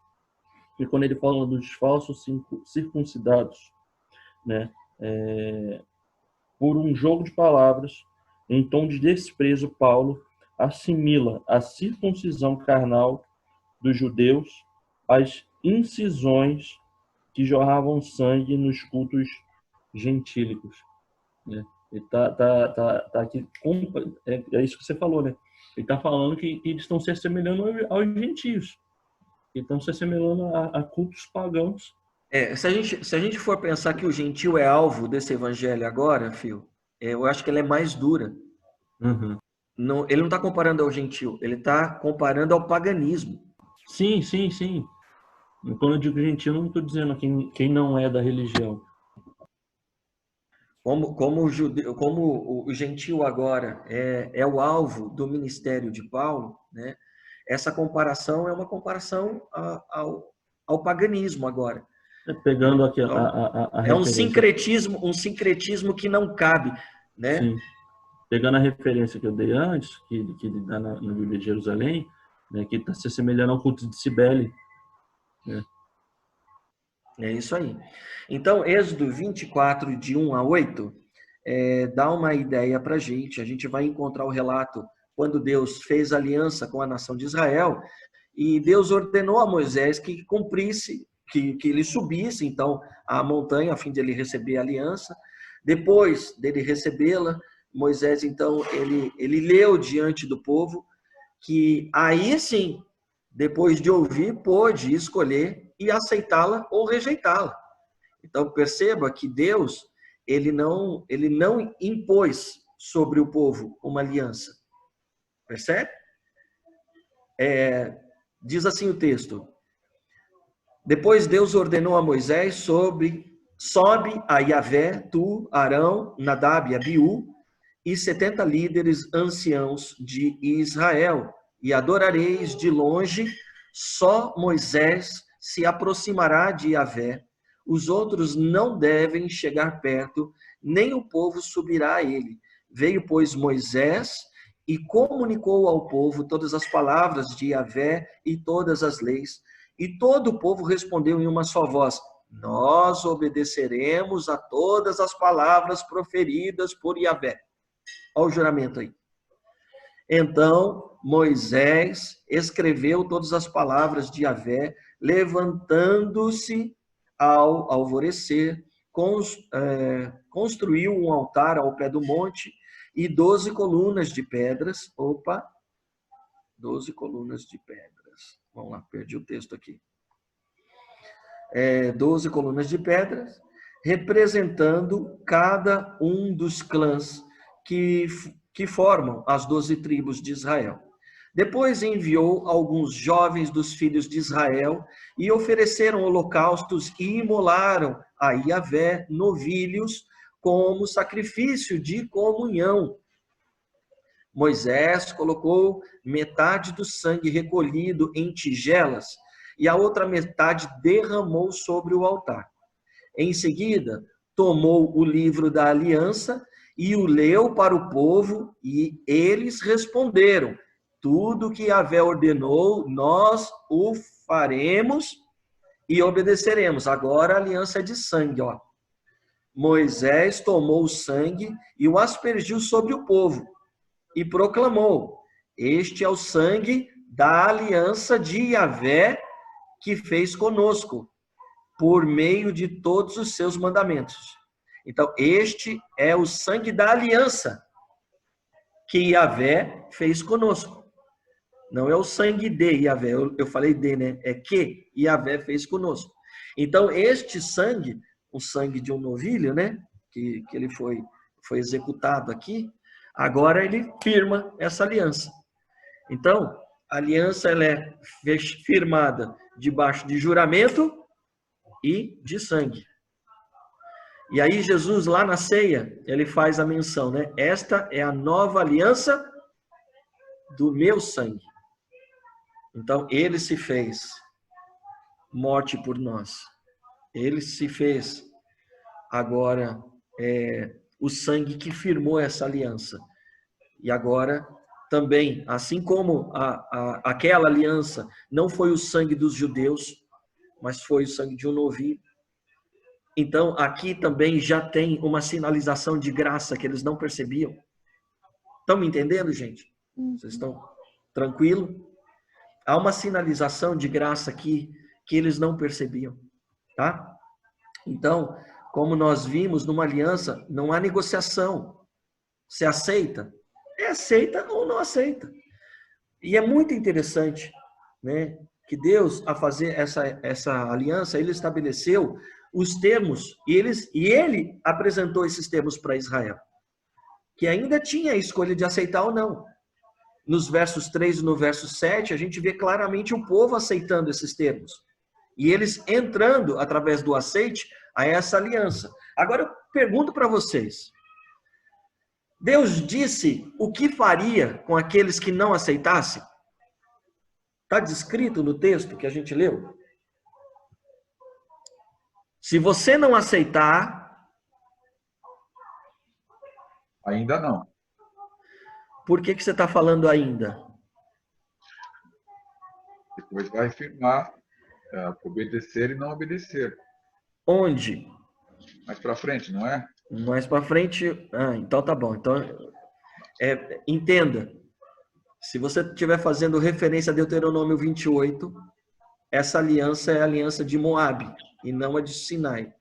E quando ele fala dos falsos circuncidados, né, por um jogo de palavras, em tom de desprezo, Paulo assimila a circuncisão carnal dos judeus às incisões que jorravam sangue nos cultos gentílicos. Né? Ele tá aqui, é isso que você falou, né? Ele está falando que eles estão se assemelhando aos gentios. Estão se assemelhando a cultos pagãos. Se a gente for pensar que o gentil é alvo desse evangelho agora, Fio, eu acho que ela é mais dura. Uhum. Não, ele não está comparando ao gentil, ele está comparando ao paganismo. Sim. Quando eu digo gentil, não estou dizendo quem não é da religião. Como o gentil agora é o alvo do ministério de Paulo, né? Essa comparação é uma comparação ao paganismo agora. Pegando aqui a é um sincretismo que não cabe, né? Sim. Pegando a referência que eu dei antes, que ele dá na Bíblia de Jerusalém, né, que está se assemelhando ao culto de Cibele. Né? É isso aí. Então, Êxodo 24, de 1 a 8, dá uma ideia para a gente vai encontrar o relato quando Deus fez aliança com a nação de Israel, e Deus ordenou a Moisés que cumprisse, que ele subisse, então, a montanha, a fim de ele receber a aliança. Depois dele recebê-la, Moisés, então, ele leu diante do povo, que aí sim, depois de ouvir, pôde escolher e aceitá-la ou rejeitá-la. Então, perceba que Deus, ele não impôs sobre o povo uma aliança. Percebe? Diz assim o texto. Depois Deus ordenou a Moisés sobe a Yavé, tu, Arão, Nadab e Abiú, e 70 líderes anciãos de Israel, e adorareis de longe, só Moisés se aproximará de Yavé, os outros não devem chegar perto, nem o povo subirá a ele. Veio, pois, Moisés e comunicou ao povo todas as palavras de Yavé e todas as leis, e todo o povo respondeu em uma só voz, nós obedeceremos a todas as palavras proferidas por Yavé. Olha o juramento aí. Então, Moisés escreveu todas as palavras de Yavé, levantando-se ao alvorecer, construiu um altar ao pé do monte e 12 colunas de pedras. 12 colunas de pedras. Vamos lá, perdi o texto aqui. 12 colunas de pedras, representando cada um dos clãs que formam as 12 tribos de Israel. Depois enviou alguns jovens dos filhos de Israel e ofereceram holocaustos e imolaram a Yavé novilhos como sacrifício de comunhão. Moisés colocou metade do sangue recolhido em tigelas e a outra metade derramou sobre o altar. Em seguida, tomou o livro da aliança e o leu para o povo, e eles responderam: tudo que Yahvé ordenou, nós o faremos e obedeceremos. Agora a aliança é de sangue, ó. Moisés tomou o sangue e o aspergiu sobre o povo e proclamou: este é o sangue da aliança de Yahvé que fez conosco, por meio de todos os seus mandamentos. Então, este é o sangue da aliança que Yahvé fez conosco. Não é o sangue de Yahvé, eu falei de, né? É que Yahvé fez conosco. Então, este sangue, o sangue de um novilho, né? Que ele foi executado aqui, agora ele firma essa aliança. Então, a aliança ela é firmada debaixo de juramento e de sangue. E aí Jesus, lá na ceia, ele faz a menção, né? Esta é a nova aliança do meu sangue. Então, ele se fez morte por nós. Ele se fez agora o sangue que firmou essa aliança. E agora também, assim como aquela aliança não foi o sangue dos judeus, mas foi o sangue de um novilho. Então, aqui também já tem uma sinalização de graça que eles não percebiam. Estão me entendendo, gente? Vocês estão tranquilos? Há uma sinalização de graça aqui que eles não percebiam, tá? Então, como nós vimos numa aliança, não há negociação. Se aceita, aceita ou não aceita. E é muito interessante, né, que Deus, a fazer essa aliança, ele estabeleceu os termos e ele apresentou esses termos para Israel, que ainda tinha a escolha de aceitar ou não. Nos versos 3 e no verso 7, a gente vê claramente o povo aceitando esses termos. E eles entrando, através do aceite, a essa aliança. Agora eu pergunto para vocês. Deus disse o que faria com aqueles que não aceitassem? Está descrito no texto que a gente leu? Se você não aceitar... Ainda não. Por que você está falando ainda? Depois vai firmar obedecer e não obedecer. Onde? Mais para frente, não é? Mais para frente... então tá bom. Então, entenda. Se você estiver fazendo referência a Deuteronômio 28, essa aliança é a aliança de Moabe e não a de Sinai.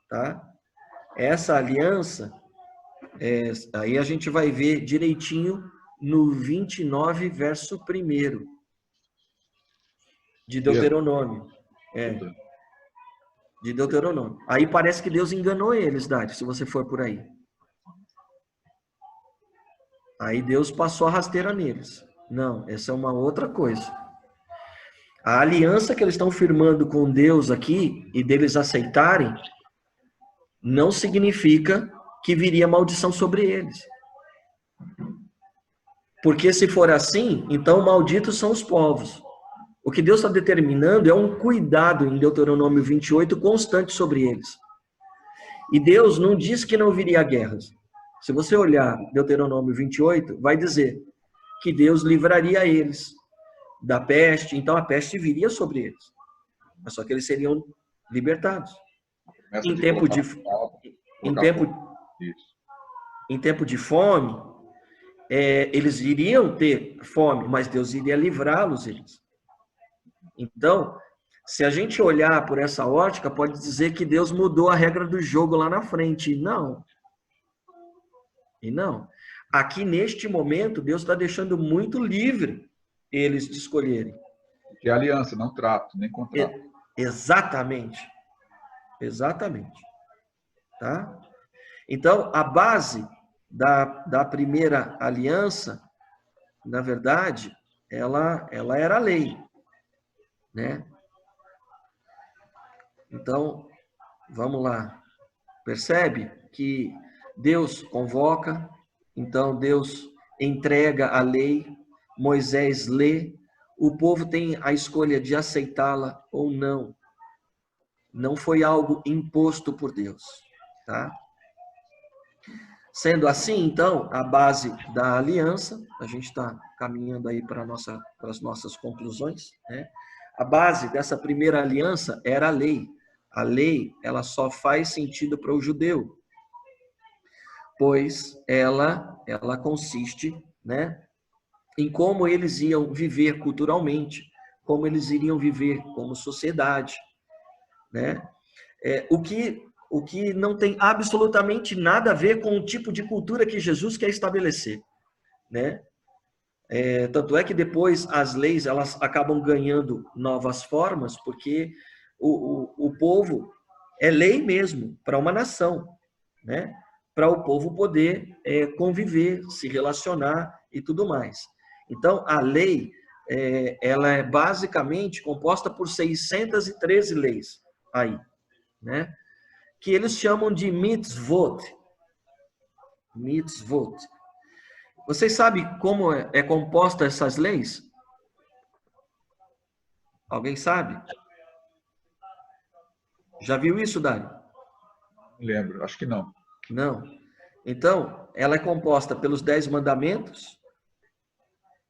Tá? Essa aliança... aí a gente vai ver direitinho no 29, verso 1 de Deuteronômio. De Deuteronômio. Aí parece que Deus enganou eles, Dário, se você for por aí. Aí Deus passou a rasteira neles. Não, essa é uma outra coisa. A aliança que eles estão firmando com Deus aqui, e deles aceitarem, não significa que viria maldição sobre eles. Porque se for assim, então malditos são os povos. O que Deus está determinando é um cuidado em Deuteronômio 28 constante sobre eles. E Deus não diz que não viria guerras. Se você olhar Deuteronômio 28, vai dizer que Deus livraria eles da peste, então a peste viria sobre eles. Mas só que eles seriam libertados. Em tempo de fome, eles iriam ter fome, mas Deus iria livrá-los eles. Então, se a gente olhar por essa ótica, pode dizer que Deus mudou a regra do jogo lá na frente. E não. Aqui, neste momento, Deus está deixando muito livre eles de escolherem. Que é aliança, não trato, nem contrato. Exatamente. Tá? Então, a base da primeira aliança, na verdade, ela era a lei, né? Então, vamos lá. Percebe que Deus convoca, então Deus entrega a lei, Moisés lê, o povo tem a escolha de aceitá-la ou não. não foi algo imposto por Deus, tá? Sendo assim, então, a base da aliança, a gente está caminhando aí para as nossas conclusões, né? A base dessa primeira aliança era a lei. A lei, ela só faz sentido para o judeu, pois ela consiste, né, em como eles iam viver culturalmente, como eles iriam viver como sociedade, né? O que não tem absolutamente nada a ver com o tipo de cultura que Jesus quer estabelecer, né? Tanto é que depois as leis elas acabam ganhando novas formas, porque o povo é lei mesmo para uma nação, né? Para o povo poder conviver, se relacionar e tudo mais. Então, a lei ela é basicamente composta por 613 leis aí, né? Que eles chamam de mitzvot. Mitzvot. Vocês sabem como é composta essas leis? Alguém sabe? Já viu isso, Dário? Não lembro, acho que não. Não. Então, ela é composta pelos 10 mandamentos,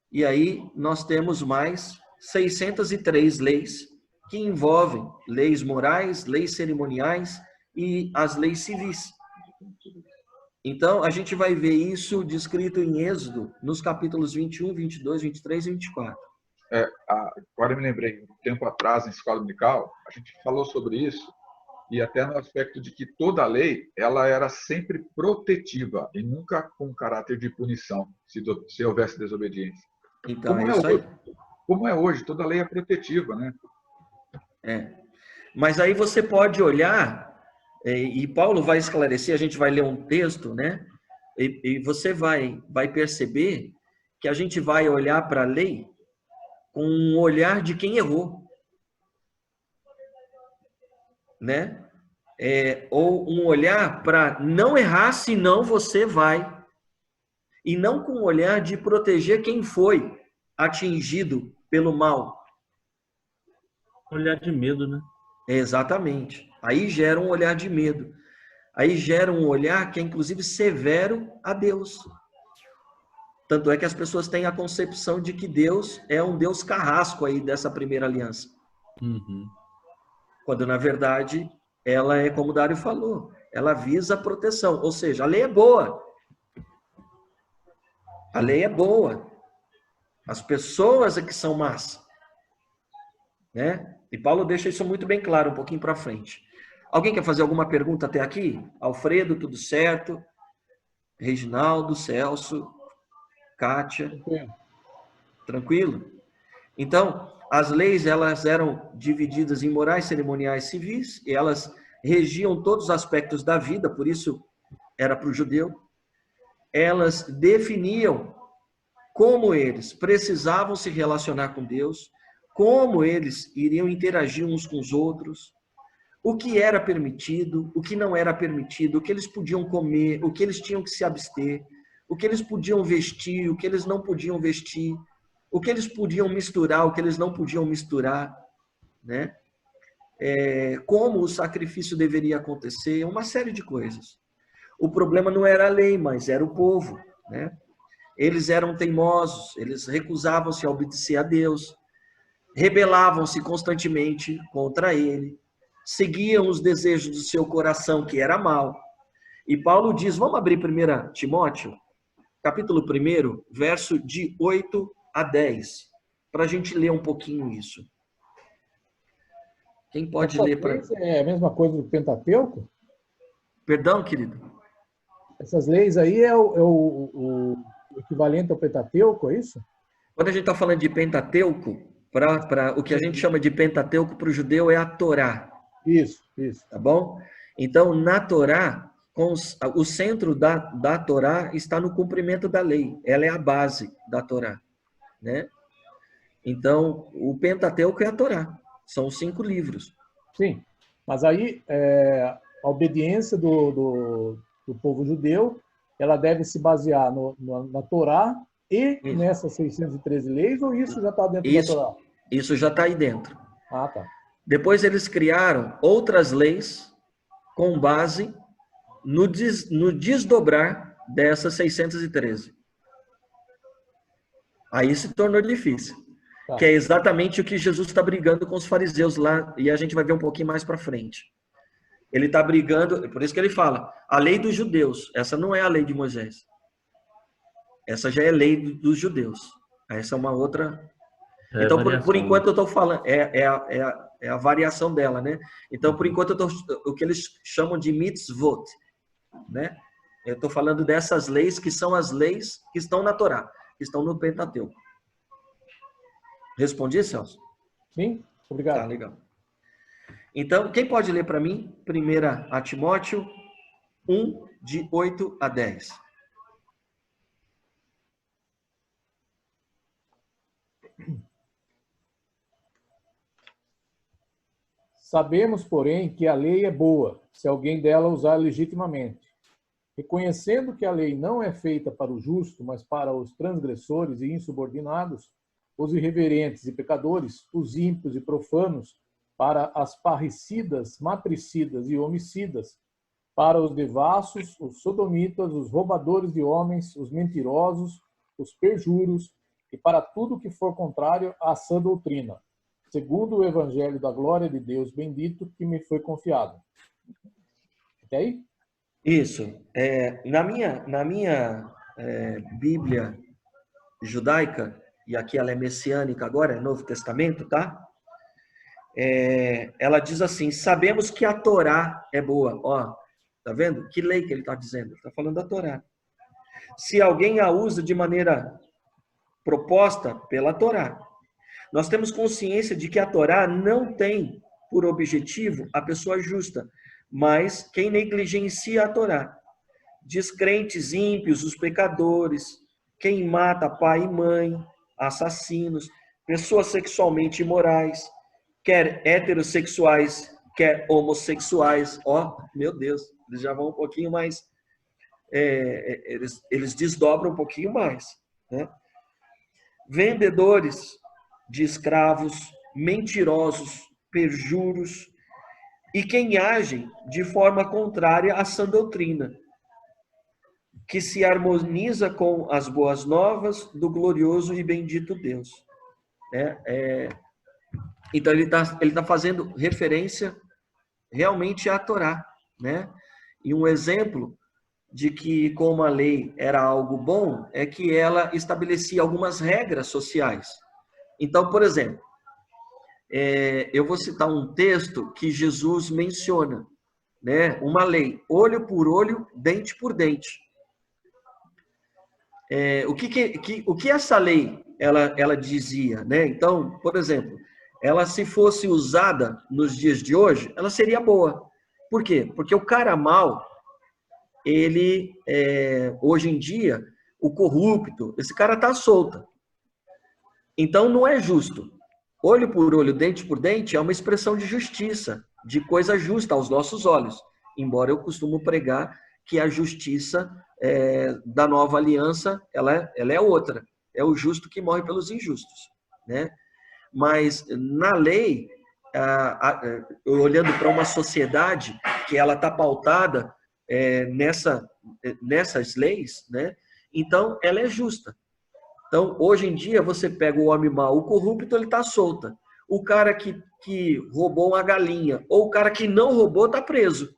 e aí nós temos mais 603 leis, que envolvem leis morais, leis cerimoniais e as leis civis. Então, a gente vai ver isso descrito em Êxodo, nos capítulos 21, 22, 23 e 24. Agora eu me lembrei, um tempo atrás, em escola dominical, a gente falou sobre isso, e até no aspecto de que toda lei ela era sempre protetiva e nunca com caráter de punição, se houvesse desobediência. Então, é isso aí. Como é hoje, toda lei é protetiva, né? Mas aí você pode olhar, e Paulo vai esclarecer, a gente vai ler um texto, né? E você vai perceber que a gente vai olhar para a lei com um olhar de quem errou, né? Ou um olhar para não errar, senão você vai. E não com um olhar de proteger quem foi atingido pelo mal. Olhar de medo, né? Exatamente. Aí gera um olhar de medo. Aí gera um olhar que é, inclusive, severo a Deus. Tanto é que as pessoas têm a concepção de que Deus é um Deus carrasco aí dessa primeira aliança. Uhum. Quando, na verdade, ela é, como o Dário falou, ela visa a proteção. Ou seja, a lei é boa. A lei é boa. As pessoas é que são más. Né? E Paulo deixa isso muito bem claro um pouquinho para frente. Alguém quer fazer alguma pergunta até aqui? Alfredo, tudo certo? Reginaldo, Celso, Kátia? Tranquilo? Então, as leis elas eram divididas em morais, cerimoniais, civis, e elas regiam todos os aspectos da vida, por isso era para o judeu. Elas definiam como eles precisavam se relacionar com Deus, como eles iriam interagir uns com os outros, o que era permitido, o que não era permitido, o que eles podiam comer, o que eles tinham que se abster, o que eles podiam vestir, o que eles não podiam vestir, o que eles podiam misturar, o que eles não podiam misturar, né? Como o sacrifício deveria acontecer, uma série de coisas. O problema não era a lei, mas era o povo, né? Eles eram teimosos, eles recusavam-se a obedecer a Deus, rebelavam-se constantemente contra ele, seguiam os desejos do seu coração, que era mal. E Paulo diz, vamos abrir 1 Timóteo, capítulo 1, verso de 8 a 10, para a gente ler um pouquinho isso. Quem pode ler para... É a mesma coisa do Pentateuco? Perdão, querido? Essas leis aí é o equivalente ao Pentateuco, é isso? Quando a gente está falando de Pentateuco, o que a gente chama de Pentateuco para o judeu é a Torá. Isso. Tá bom? Então, na Torá, o centro da Torá está no cumprimento da lei. Ela é a base da Torá, né? Então, o Pentateuco é a Torá. São os 5 livros. Sim, mas aí a obediência do povo judeu, ela deve se basear na Torá e Isso. nessas 613 leis, ou isso já está dentro da Torá? Isso já está aí dentro. Ah, tá. Depois eles criaram outras leis com base no desdobrar dessas 613. Aí se tornou difícil. Tá. Que é exatamente o que Jesus está brigando com os fariseus lá, e a gente vai ver um pouquinho mais para frente. Ele está brigando, por isso que ele fala, a lei dos judeus, essa não é a lei de Moisés. Essa já é lei dos judeus. Essa é uma outra... Então, por enquanto eu estou falando, é a variação dela, né? Então, por enquanto, o que eles chamam de mitzvot, né? Eu estou falando dessas leis que são as leis que estão na Torá, que estão no Pentateuco. Respondi, Celso? Sim, obrigado. Tá, legal. Então, quem pode ler para mim? 1 Timóteo 1, de 8 a 10. Sabemos, porém, que a lei é boa, se alguém dela usar legitimamente. Reconhecendo que a lei não é feita para o justo, mas para os transgressores e insubordinados, os irreverentes e pecadores, os ímpios e profanos, para as parricidas, matricidas e homicidas, para os devassos, os sodomitas, os roubadores de homens, os mentirosos, os perjuros, e para tudo que for contrário à sã doutrina, segundo o evangelho da glória de Deus bendito que me foi confiado. Até aí? Isso. Na minha Bíblia judaica, e aqui ela é messiânica agora, é Novo Testamento, tá? Ela diz assim, sabemos que a Torá é boa. Ó, tá vendo? Que lei que ele está dizendo? Ele está falando da Torá. Se alguém a usa de maneira proposta pela Torá. Nós temos consciência de que a Torá não tem por objetivo a pessoa justa, mas quem negligencia a Torá. Descrentes, ímpios, os pecadores, quem mata pai e mãe, assassinos, pessoas sexualmente imorais, quer heterossexuais, quer homossexuais. Ó, meu Deus, eles já vão um pouquinho mais... eles desdobram um pouquinho mais, né? Vendedores de escravos, mentirosos, perjuros, e quem age de forma contrária à sã doutrina, que se harmoniza com as boas novas do glorioso e bendito Deus. Então, ele tá fazendo referência realmente à Torá, né? E um exemplo de que, como a lei era algo bom, é que ela estabelecia algumas regras sociais. Então, por exemplo, eu vou citar um texto que Jesus menciona, né? Uma lei, olho por olho, dente por dente. O que essa lei ela dizia, né? Então, por exemplo, ela se fosse usada nos dias de hoje, ela seria boa. Por quê? Porque o cara mau, ele, hoje em dia, o corrupto, esse cara está solto. Então, não é justo. Olho por olho, dente por dente, é uma expressão de justiça, de coisa justa aos nossos olhos. Embora eu costumo pregar que a justiça da nova aliança, ela é outra. É o justo que morre pelos injustos, né? Mas, na lei, olhando para uma sociedade que ela está pautada nessas leis, né? Então, ela é justa. Então, hoje em dia, você pega o homem mau, o corrupto, ele está solto. O cara que roubou uma galinha, ou o cara que não roubou, está preso.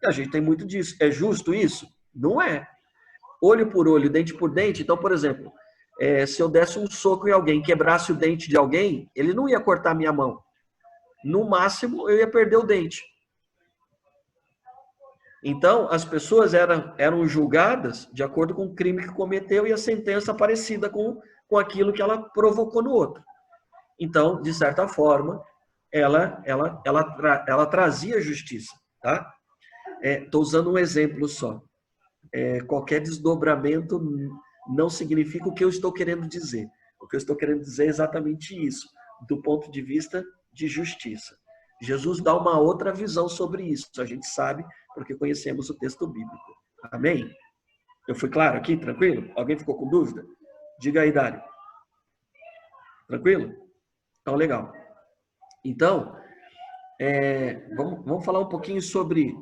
A gente tem muito disso. É justo isso? Não é. Olho por olho, dente por dente. Então, por exemplo, se eu desse um soco em alguém, quebrasse o dente de alguém, ele não ia cortar minha mão. No máximo, eu ia perder o dente. Então, as pessoas eram julgadas de acordo com o crime que cometeu e a sentença parecida com aquilo que ela provocou no outro. Então, de certa forma, ela trazia justiça, tá? Estou usando um exemplo só. Qualquer desdobramento não significa o que eu estou querendo dizer. O que eu estou querendo dizer é exatamente isso, do ponto de vista de justiça. Jesus dá uma outra visão sobre isso, a gente sabe, porque conhecemos o texto bíblico. Amém? Eu fui claro aqui? Tranquilo? Alguém ficou com dúvida? Diga aí, Dário. Tranquilo? Então, legal. Então, vamos falar um pouquinho sobre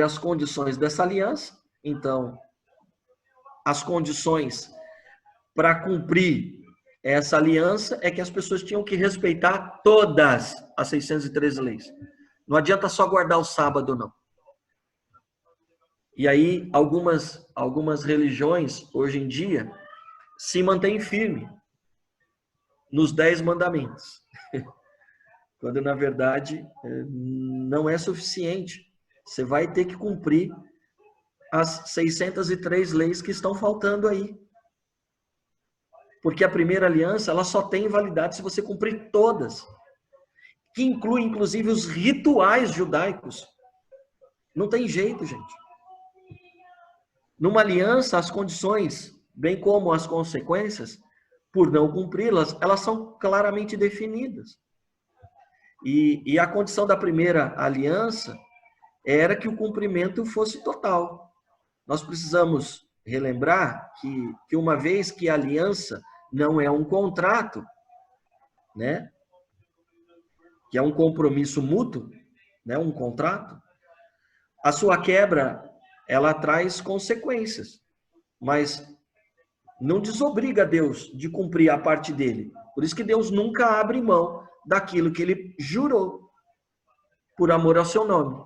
as condições dessa aliança. Então, as condições para cumprir essa aliança é que as pessoas tinham que respeitar todas as 613 leis. Não adianta só guardar o sábado, não. E aí, algumas religiões, hoje em dia, se mantêm firmes nos 10 mandamentos. Quando, na verdade, não é suficiente. Você vai ter que cumprir as 603 leis que estão faltando aí. Porque a primeira aliança, ela só tem validade se você cumprir todas. Que inclui, inclusive, os rituais judaicos. Não tem jeito, gente. Numa aliança, as condições, bem como as consequências, por não cumpri-las, elas são claramente definidas. E a condição da primeira aliança era que o cumprimento fosse total. Nós precisamos relembrar que uma vez que a aliança não é um contrato, né? Que é um compromisso mútuo, né? Um contrato, a sua quebra, ela traz consequências, mas não desobriga Deus de cumprir a parte dele. Por isso que Deus nunca abre mão daquilo que ele jurou, por amor ao seu nome.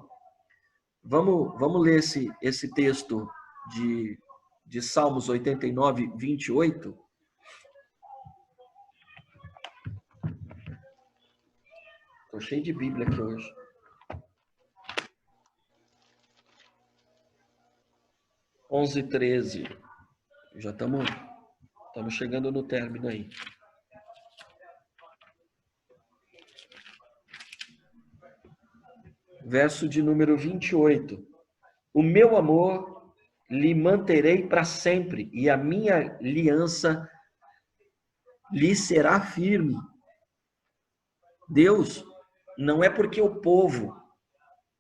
Vamos ler esse texto de Salmos 89, 28. Estou cheio de Bíblia aqui hoje. Onze, 13. Já estamos chegando no término aí. Verso de número 28. O meu amor lhe manterei para sempre, e a minha aliança lhe será firme. Deus, não é porque o povo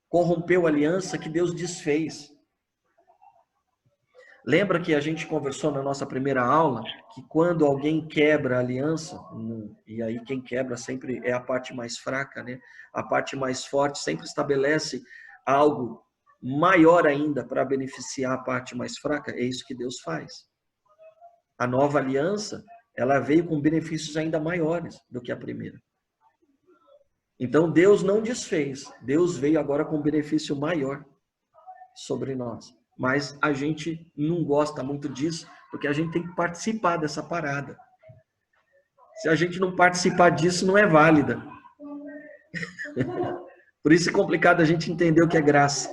corrompeu a aliança que Deus desfez. Lembra que a gente conversou na nossa primeira aula que quando alguém quebra a aliança, e aí quem quebra sempre é a parte mais fraca, né? A parte mais forte sempre estabelece algo maior ainda para beneficiar a parte mais fraca. É isso que Deus faz. A nova aliança, ela veio com benefícios ainda maiores do que a primeira. Então Deus não desfez. Deus veio agora com um benefício maior sobre nós. Mas a gente não gosta muito disso, porque a gente tem que participar dessa parada. Se a gente não participar disso, não é válida. Por isso é complicado a gente entender o que é graça.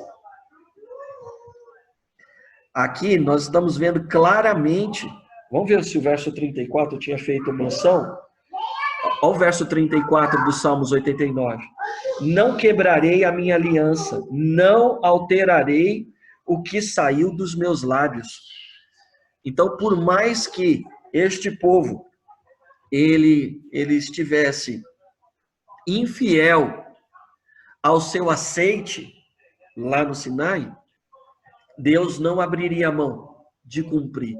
Aqui nós estamos vendo claramente, vamos ver se o verso 34 eu tinha feito menção. Olha o verso 34 do Salmos 89. Não quebrarei a minha aliança, não alterarei o que saiu dos meus lábios. Então, por mais que este povo ele estivesse infiel ao seu aceite lá no Sinai, Deus não abriria a mão de cumprir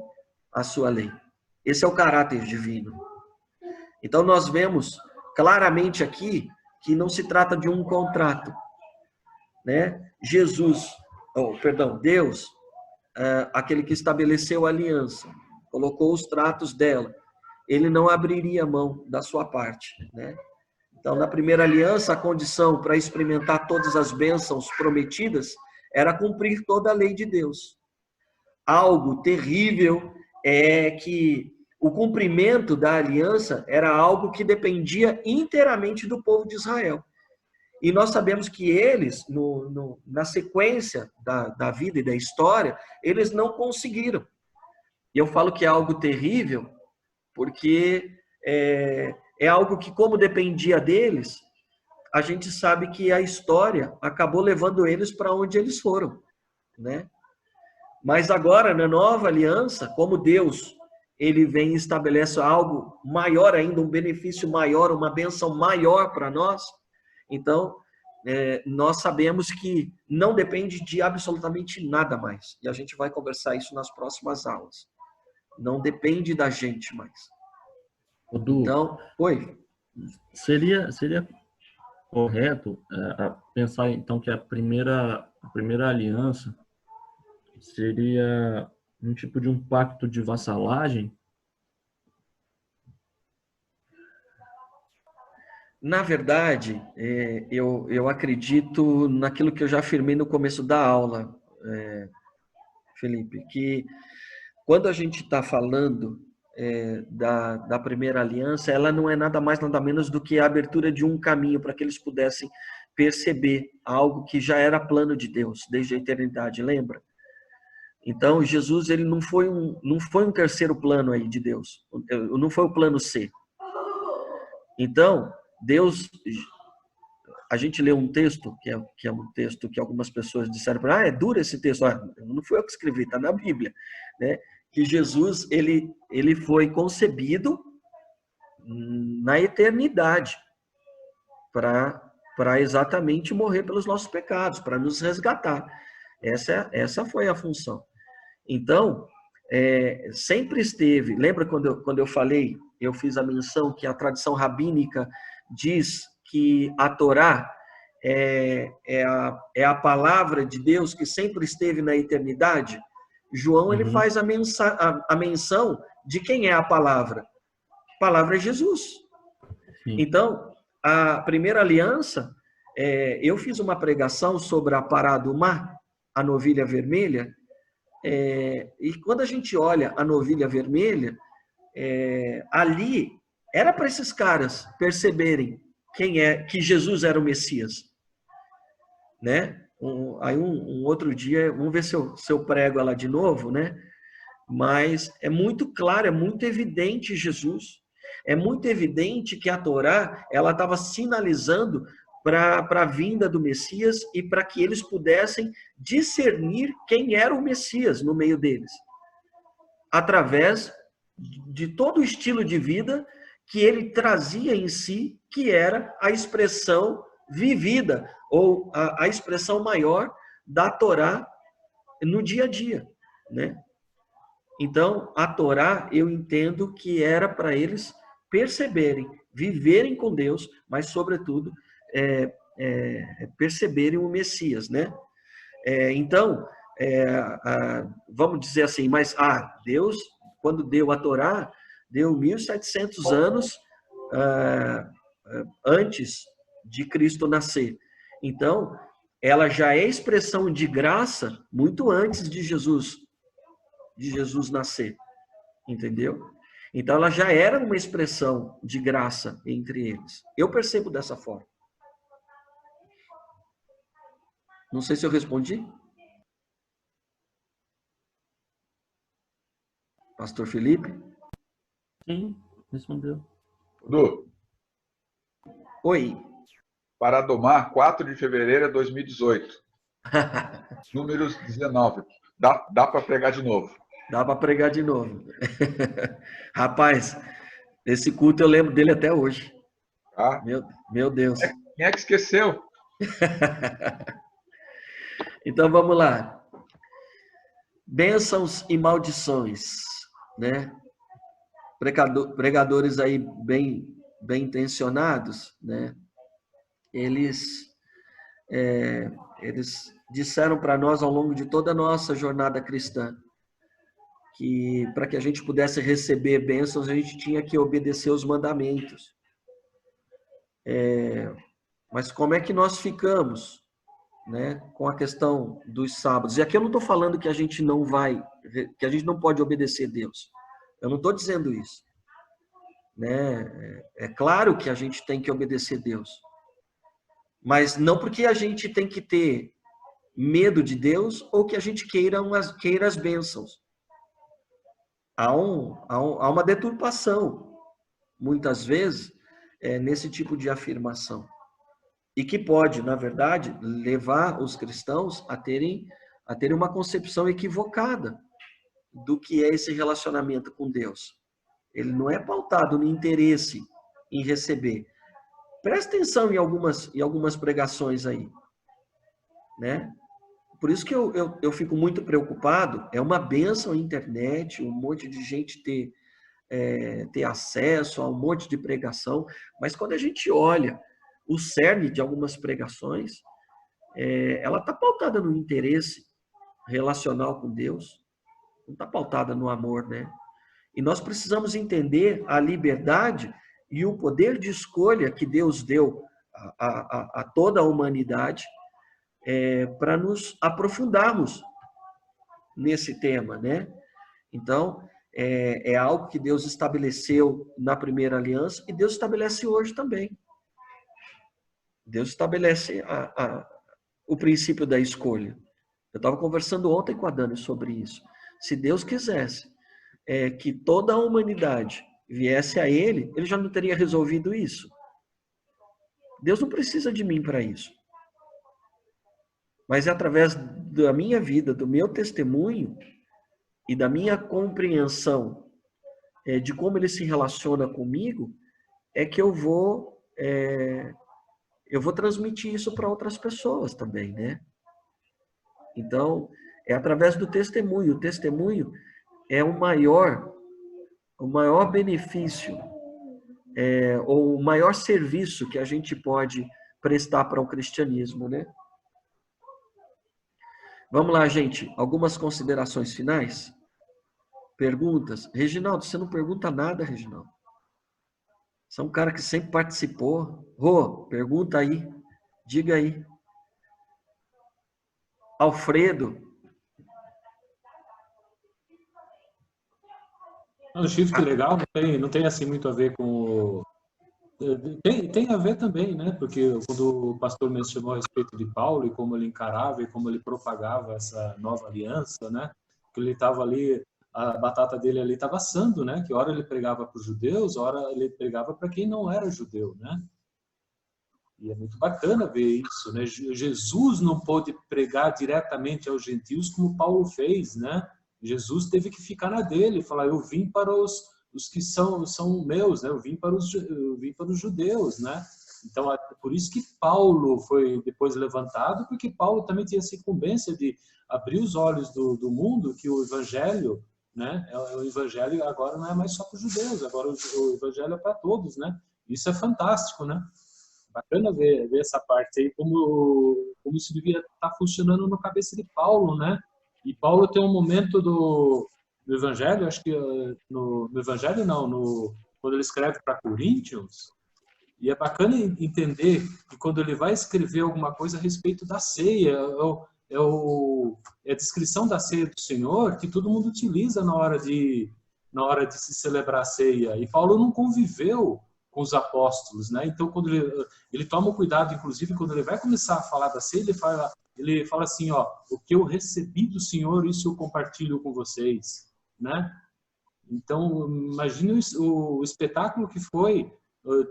a sua lei. Esse é o caráter divino. Então, nós vemos claramente aqui que não se trata de um contrato, né? Deus, aquele que estabeleceu a aliança, colocou os tratos dela, ele não abriria mão da sua parte, né? Então, na primeira aliança, a condição para experimentar todas as bênçãos prometidas era cumprir toda a lei de Deus. Algo terrível é que o cumprimento da aliança era algo que dependia inteiramente do povo de Israel. E nós sabemos que eles, na sequência da vida e da história, eles não conseguiram. E eu falo que é algo terrível, porque é algo que, como dependia deles, a gente sabe que a história acabou levando eles para onde eles foram, né? Mas agora, na nova aliança, como Deus, ele vem e estabelece algo maior ainda, um benefício maior, uma bênção maior para nós. Então, nós sabemos que não depende de absolutamente nada mais. E a gente vai conversar isso nas próximas aulas. Não depende da gente mais. Du, então, oi. Seria correto pensar então que a primeira aliança seria um tipo de um pacto de vassalagem? Na verdade, eu acredito naquilo que eu já afirmei no começo da aula, Felipe, que quando a gente está falando da primeira aliança, ela não é nada mais, nada menos do que a abertura de um caminho para que eles pudessem perceber algo que já era plano de Deus desde a eternidade, lembra? Então, Jesus ele não foi um terceiro plano aí de Deus, não foi o plano C. Então, Deus, a gente leu um texto, que é um texto que algumas pessoas disseram para é duro esse texto. Não foi eu que escrevi, está na Bíblia, né? Que Jesus ele foi concebido na eternidade para exatamente morrer pelos nossos pecados, para nos resgatar. Essa foi a função. Então, sempre esteve. Lembra quando eu falei, eu fiz a menção que a tradição rabínica diz que a Torá é a palavra de Deus que sempre esteve na eternidade? João ele faz a menção de quem é a palavra. A palavra é Jesus. Sim. Então, a primeira aliança, eu fiz uma pregação sobre a Pará do Mar, a novilha vermelha, e quando a gente olha a novilha vermelha, ali era para esses caras perceberem que Jesus era o Messias, né? Aí um outro dia, vamos ver se eu prego ela de novo, né? Mas é muito claro, é muito evidente Jesus. É muito evidente que a Torá ela estava sinalizando para a vinda do Messias e para que eles pudessem discernir quem era o Messias no meio deles, através de todo o estilo de vida que ele trazia em si, que era a expressão vivida, ou a expressão maior da Torá no dia a dia, né? Então, a Torá, eu entendo que era para eles perceberem, viverem com Deus, mas, sobretudo, perceberem o Messias, né? Então, vamos dizer assim, mas Deus, quando deu a Torá, deu 1.700 anos antes de Cristo nascer. Então, ela já é expressão de graça muito antes de Jesus nascer, entendeu? Então, ela já era uma expressão de graça entre eles. Eu percebo dessa forma. Não sei se eu respondi. Pastor Felipe? Sim, respondeu. Du. Oi. Pará do Mar, 4 de fevereiro de 2018. Números 19. Dá para pregar de novo. Dá para pregar de novo. Rapaz, esse culto eu lembro dele até hoje. Meu Deus. Quem é que esqueceu? Então vamos lá. Bênçãos e maldições, né? Pregadores aí bem intencionados, né? Eles disseram para nós ao longo de toda a nossa jornada cristã que para que a gente pudesse receber bênçãos, a gente tinha que obedecer os mandamentos. Mas como é que nós ficamos, né, com a questão dos sábados? E aqui eu não estou falando que a gente não pode obedecer a Deus. Eu não estou dizendo isso, né? É claro que a gente tem que obedecer a Deus, mas não porque a gente tem que ter medo de Deus ou que a gente queira as bênçãos. Há uma deturpação, muitas vezes, nesse tipo de afirmação. E que pode, na verdade, levar os cristãos a terem uma concepção equivocada do que é esse relacionamento com Deus. Ele não é pautado no interesse em receber. Presta atenção em algumas pregações aí, né? Por isso que eu fico muito preocupado. É uma bênção a internet, um monte de gente ter acesso a um monte de pregação, mas quando a gente olha o cerne de algumas pregações, ela está pautada no interesse relacional com Deus, não está pautada no amor, né? E nós precisamos entender a liberdade e o poder de escolha que Deus deu a toda a humanidade para nos aprofundarmos nesse tema, né? Então, é algo que Deus estabeleceu na primeira aliança e Deus estabelece hoje também. Deus estabelece o princípio da escolha. Eu estava conversando ontem com a Dani sobre isso. Se Deus quisesse que toda a humanidade viesse a Ele, Ele já não teria resolvido isso. Deus não precisa de mim para isso. Mas é através da minha vida, do meu testemunho e da minha compreensão de como Ele se relaciona comigo, é que eu vou transmitir isso para outras pessoas também, né? Então, é através do testemunho. O testemunho é o maior benefício, ou o maior serviço que a gente pode prestar para o cristianismo, né? Vamos lá, gente. Algumas considerações finais? Perguntas? Reginaldo, você não pergunta nada, Reginaldo. Você é um cara que sempre participou. Rô, pergunta aí. Diga aí. Alfredo. O shift legal não tem assim muito a ver com... Tem a ver também, né? Porque quando o pastor mencionou a respeito de Paulo e como ele encarava e como ele propagava essa nova aliança, né? Que ele estava ali, a batata dele ali estava assando, né? Que hora ele pregava para os judeus, hora ele pregava para quem não era judeu, né? E é muito bacana ver isso, né? Jesus não pôde pregar diretamente aos gentios como Paulo fez, né? Jesus teve que ficar na dele, falar: eu vim para os que são meus, né? Eu vim para os judeus, né? Então, por isso que Paulo foi depois levantado, porque Paulo também tinha essa incumbência de abrir os olhos do mundo, que o evangelho, né? O evangelho agora não é mais só para os judeus, agora o evangelho é para todos, né? Isso é fantástico, né? Bacana ver essa parte aí, como isso devia estar funcionando na cabeça de Paulo, né? E Paulo tem um momento do Evangelho, acho que no Evangelho não, quando ele escreve para Coríntios, e é bacana entender que quando ele vai escrever alguma coisa a respeito da ceia, é a descrição da ceia do Senhor que todo mundo utiliza na hora de se celebrar a ceia. E Paulo não conviveu com os apóstolos, né? Então, quando ele toma cuidado, inclusive, quando ele vai começar a falar da ceia, ele fala assim, ó: o que eu recebi do Senhor, isso eu compartilho com vocês, né? Então, imagine o espetáculo que foi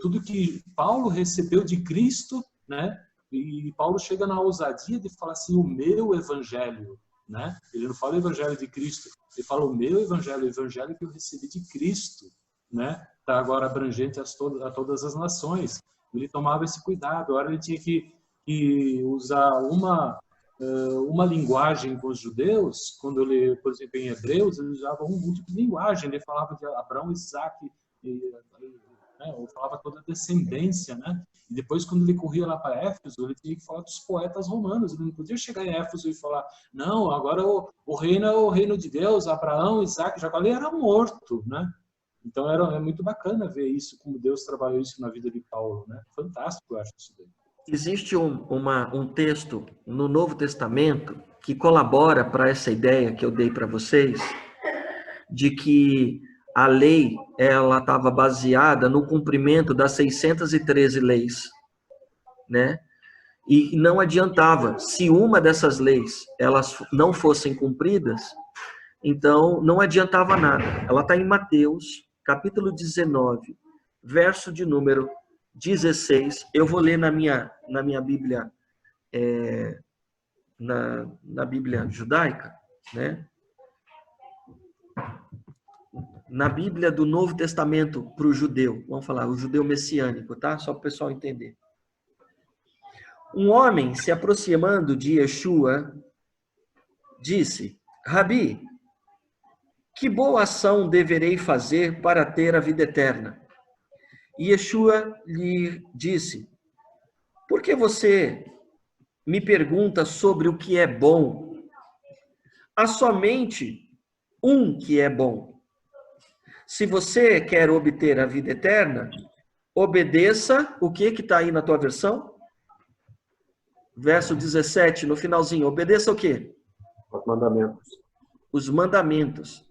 tudo que Paulo recebeu de Cristo, né? E Paulo chega na ousadia de falar assim: o meu evangelho, né? Ele não fala o evangelho de Cristo, ele fala o meu evangelho, o evangelho que eu recebi de Cristo, né? Está agora abrangente a todas as nações. Ele tomava esse cuidado. Agora ele tinha que usar uma linguagem com os judeus. Quando ele, por exemplo, em Hebreus, ele usava um tipo de linguagem. Ele falava de Abraão, Isaac, né? Ou falava toda a descendência, né? E depois, quando ele corria lá para Éfeso, ele tinha que falar dos poetas romanos. Ele não podia chegar em Éfeso e falar: não, agora o reino é o reino de Deus, Abraão, Isaac, Jacó. Ele era morto, né? Então, é muito bacana ver isso, como Deus trabalhou isso na vida de Paulo, né? Fantástico, eu acho isso daí. Existe um texto no Novo Testamento que colabora para essa ideia que eu dei para vocês, de que a lei ela estava baseada no cumprimento das 613 leis, né? E não adiantava, se uma dessas leis elas não fossem cumpridas, então não adiantava nada. Ela está em Mateus, capítulo 19, verso de número 16. Eu vou ler na minha Bíblia, na Bíblia judaica, né? Na Bíblia do Novo Testamento para o judeu. Vamos falar, o judeu messiânico, tá? Só para o pessoal entender. Um homem se aproximando de Yeshua disse: Rabi, que boa ação deverei fazer para ter a vida eterna? E Yeshua lhe disse: por que você me pergunta sobre o que é bom? Há somente um que é bom. Se você quer obter a vida eterna, obedeça o que está aí na tua versão? Verso 17, no finalzinho. Obedeça o quê? Os mandamentos. Os mandamentos.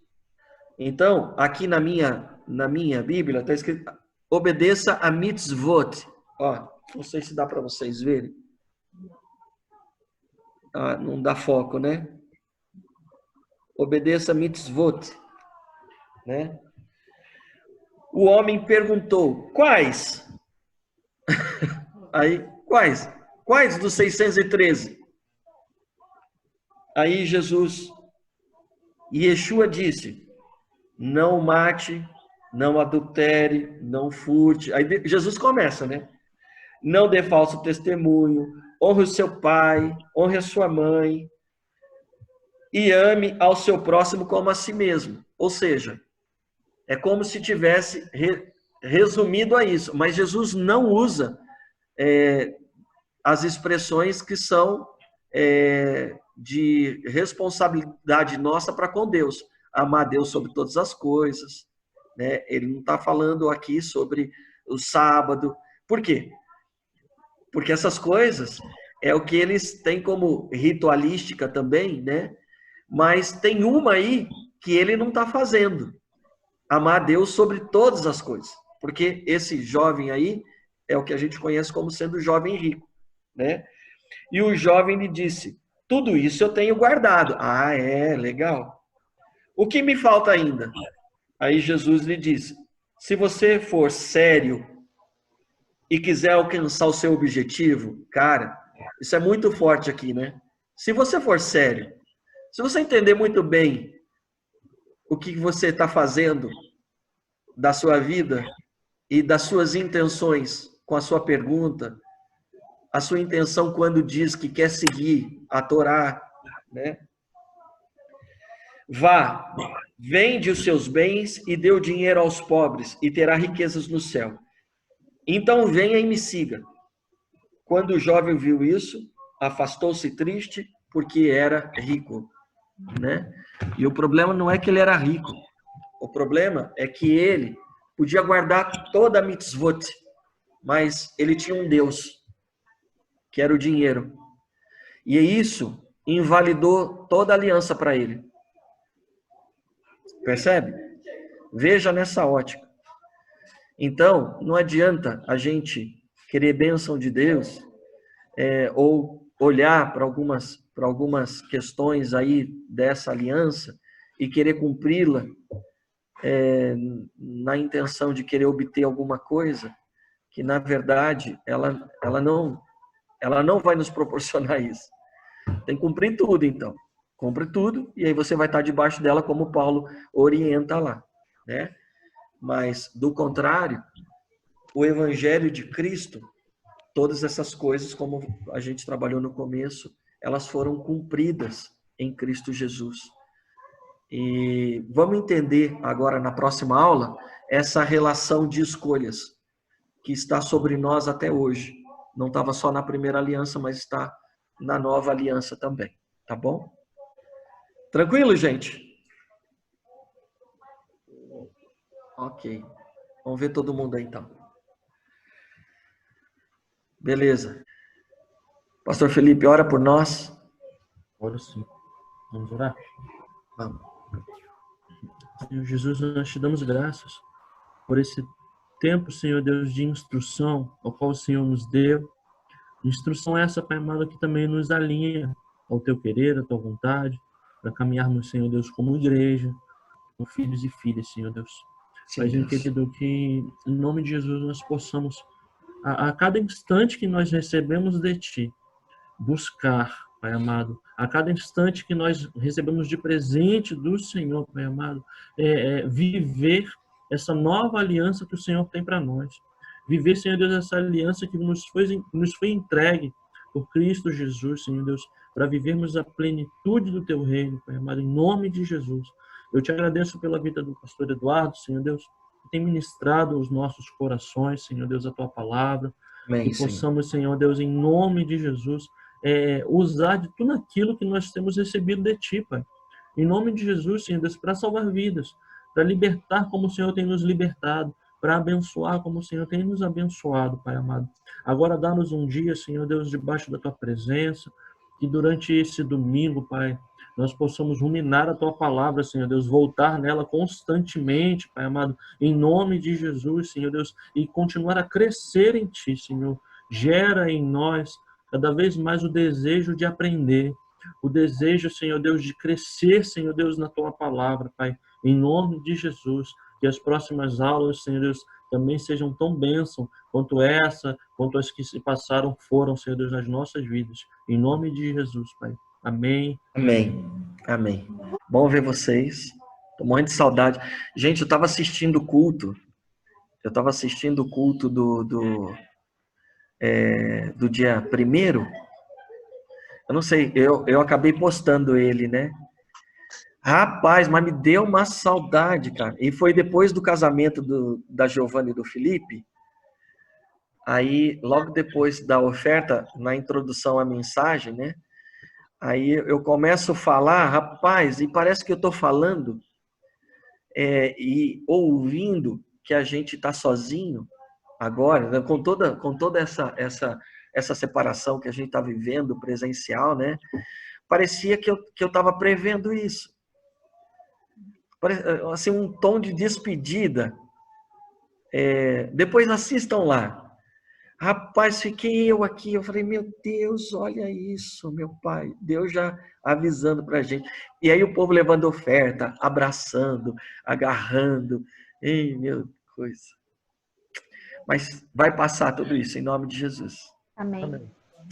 Então, aqui na minha Bíblia está escrito: obedeça a mitzvot. Ó, não sei se dá para vocês verem. Ah, não dá foco, né? Obedeça a mitzvot, né? O homem perguntou: quais? Aí, quais? Quais dos 613? Aí Jesus, Yeshua disse: não mate, não adultere, não furte. Aí Jesus começa, né? Não dê falso testemunho, honre o seu pai, honre a sua mãe e ame ao seu próximo como a si mesmo. Ou seja, é como se tivesse resumido a isso. Mas Jesus não usa as expressões que são de responsabilidade nossa para com Deus. Amar Deus sobre todas as coisas, né? Ele não está falando aqui sobre o sábado. Por quê? Porque essas coisas é o que eles têm como ritualística também, né? Mas tem uma aí que ele não está fazendo. Amar a Deus sobre todas as coisas. Porque esse jovem aí é o que a gente conhece como sendo jovem rico, né? E o jovem lhe disse: tudo isso eu tenho guardado. Ah, legal. O que me falta ainda? Aí Jesus lhe disse: se você for sério e quiser alcançar o seu objetivo, cara, isso é muito forte aqui, né? Se você for sério, se você entender muito bem o que você está fazendo da sua vida e das suas intenções com a sua pergunta, a sua intenção quando diz que quer seguir a Torá, né? Vá, vende os seus bens e dê o dinheiro aos pobres e terá riquezas no céu. Então venha e me siga. Quando o jovem viu isso, afastou-se triste porque era rico, né? E o problema não é que ele era rico. O problema é que ele podia guardar toda a mitzvot, mas ele tinha um Deus, que era o dinheiro. E isso invalidou toda a aliança para ele. Percebe? Veja nessa ótica. Então, não adianta a gente querer bênção de Deus ou olhar para algumas questões aí dessa aliança e querer cumpri-la na intenção de querer obter alguma coisa que, na verdade, ela não vai nos proporcionar isso. Tem que cumprir tudo, então. Cumpre tudo e aí você vai estar debaixo dela, como Paulo orienta lá, né? Mas, do contrário, o Evangelho de Cristo, todas essas coisas, como a gente trabalhou no começo, elas foram cumpridas em Cristo Jesus. E vamos entender agora, na próxima aula, essa relação de escolhas que está sobre nós até hoje. Não estava só na primeira aliança, mas está na nova aliança também. Tá bom? Tranquilo, gente? Ok. Vamos ver todo mundo aí, então. Beleza. Pastor Felipe, ora por nós. Ora sim. Vamos orar? Vamos. Senhor Jesus, nós te damos graças por esse tempo, Senhor Deus, de instrução, ao qual o Senhor nos deu. Instrução essa, Pai amado, que também nos alinha ao teu querer, à tua vontade, para caminharmos, Senhor Deus, como igreja, como filhos e filhas, Senhor Deus. Pai querido, que em nome de Jesus nós possamos, a cada instante que nós recebemos de Ti, buscar, Pai amado, a cada instante que nós recebemos de presente do Senhor, Pai amado, viver essa nova aliança que o Senhor tem para nós. Viver, Senhor Deus, essa aliança que nos foi entregue por Cristo Jesus, Senhor Deus, para vivermos a plenitude do Teu reino, Pai amado, em nome de Jesus. Eu te agradeço pela vida do pastor Eduardo, Senhor Deus, que tem ministrado aos nossos corações, Senhor Deus, a Tua palavra. Amém, que possamos, Senhor Deus, em nome de Jesus, usar de tudo aquilo que nós temos recebido de Ti, Pai. Em nome de Jesus, Senhor Deus, para salvar vidas, para libertar como o Senhor tem nos libertado, para abençoar como o Senhor tem nos abençoado, Pai amado. Agora dá-nos um dia, Senhor Deus, debaixo da Tua presença, que durante esse domingo, Pai, nós possamos ruminar a Tua palavra, Senhor Deus, voltar nela constantemente, Pai amado, em nome de Jesus, Senhor Deus, e continuar a crescer em Ti, Senhor. Gera em nós cada vez mais o desejo de aprender, o desejo, Senhor Deus, de crescer, Senhor Deus, na Tua palavra, Pai, em nome de Jesus. Que as próximas aulas, Senhor Deus, também sejam tão bênção quanto essa, quanto as que se passaram foram, Senhor Deus, nas nossas vidas. Em nome de Jesus, Pai. Amém. Amém. Amém. Bom ver vocês. Tô morrendo de saudade. Gente, eu estava assistindo o culto. Eu estava assistindo o culto do dia 1º. Eu não sei, eu acabei postando ele, né? Rapaz, mas me deu uma saudade, cara. E foi depois do casamento da Giovana e do Felipe. Aí, logo depois da oferta, na introdução à mensagem, né? Aí eu começo a falar, rapaz, e parece que eu estou falando e ouvindo que a gente está sozinho agora, né? com toda essa separação que a gente está vivendo presencial, né? Parecia que eu estava prevendo isso. Assim, um tom de despedida. Depois assistam lá. Rapaz, fiquei eu aqui, eu falei, meu Deus, olha isso, meu pai. Deus já avisando pra gente. E aí o povo levando oferta, abraçando, agarrando. Ei, meu coisa. Mas vai passar tudo isso, em nome de Jesus. Amém.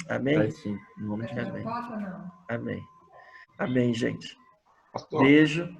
Amém? Vai sim, em nome de Jesus. Amém. Amém. Amém, gente. Pastor. Beijo.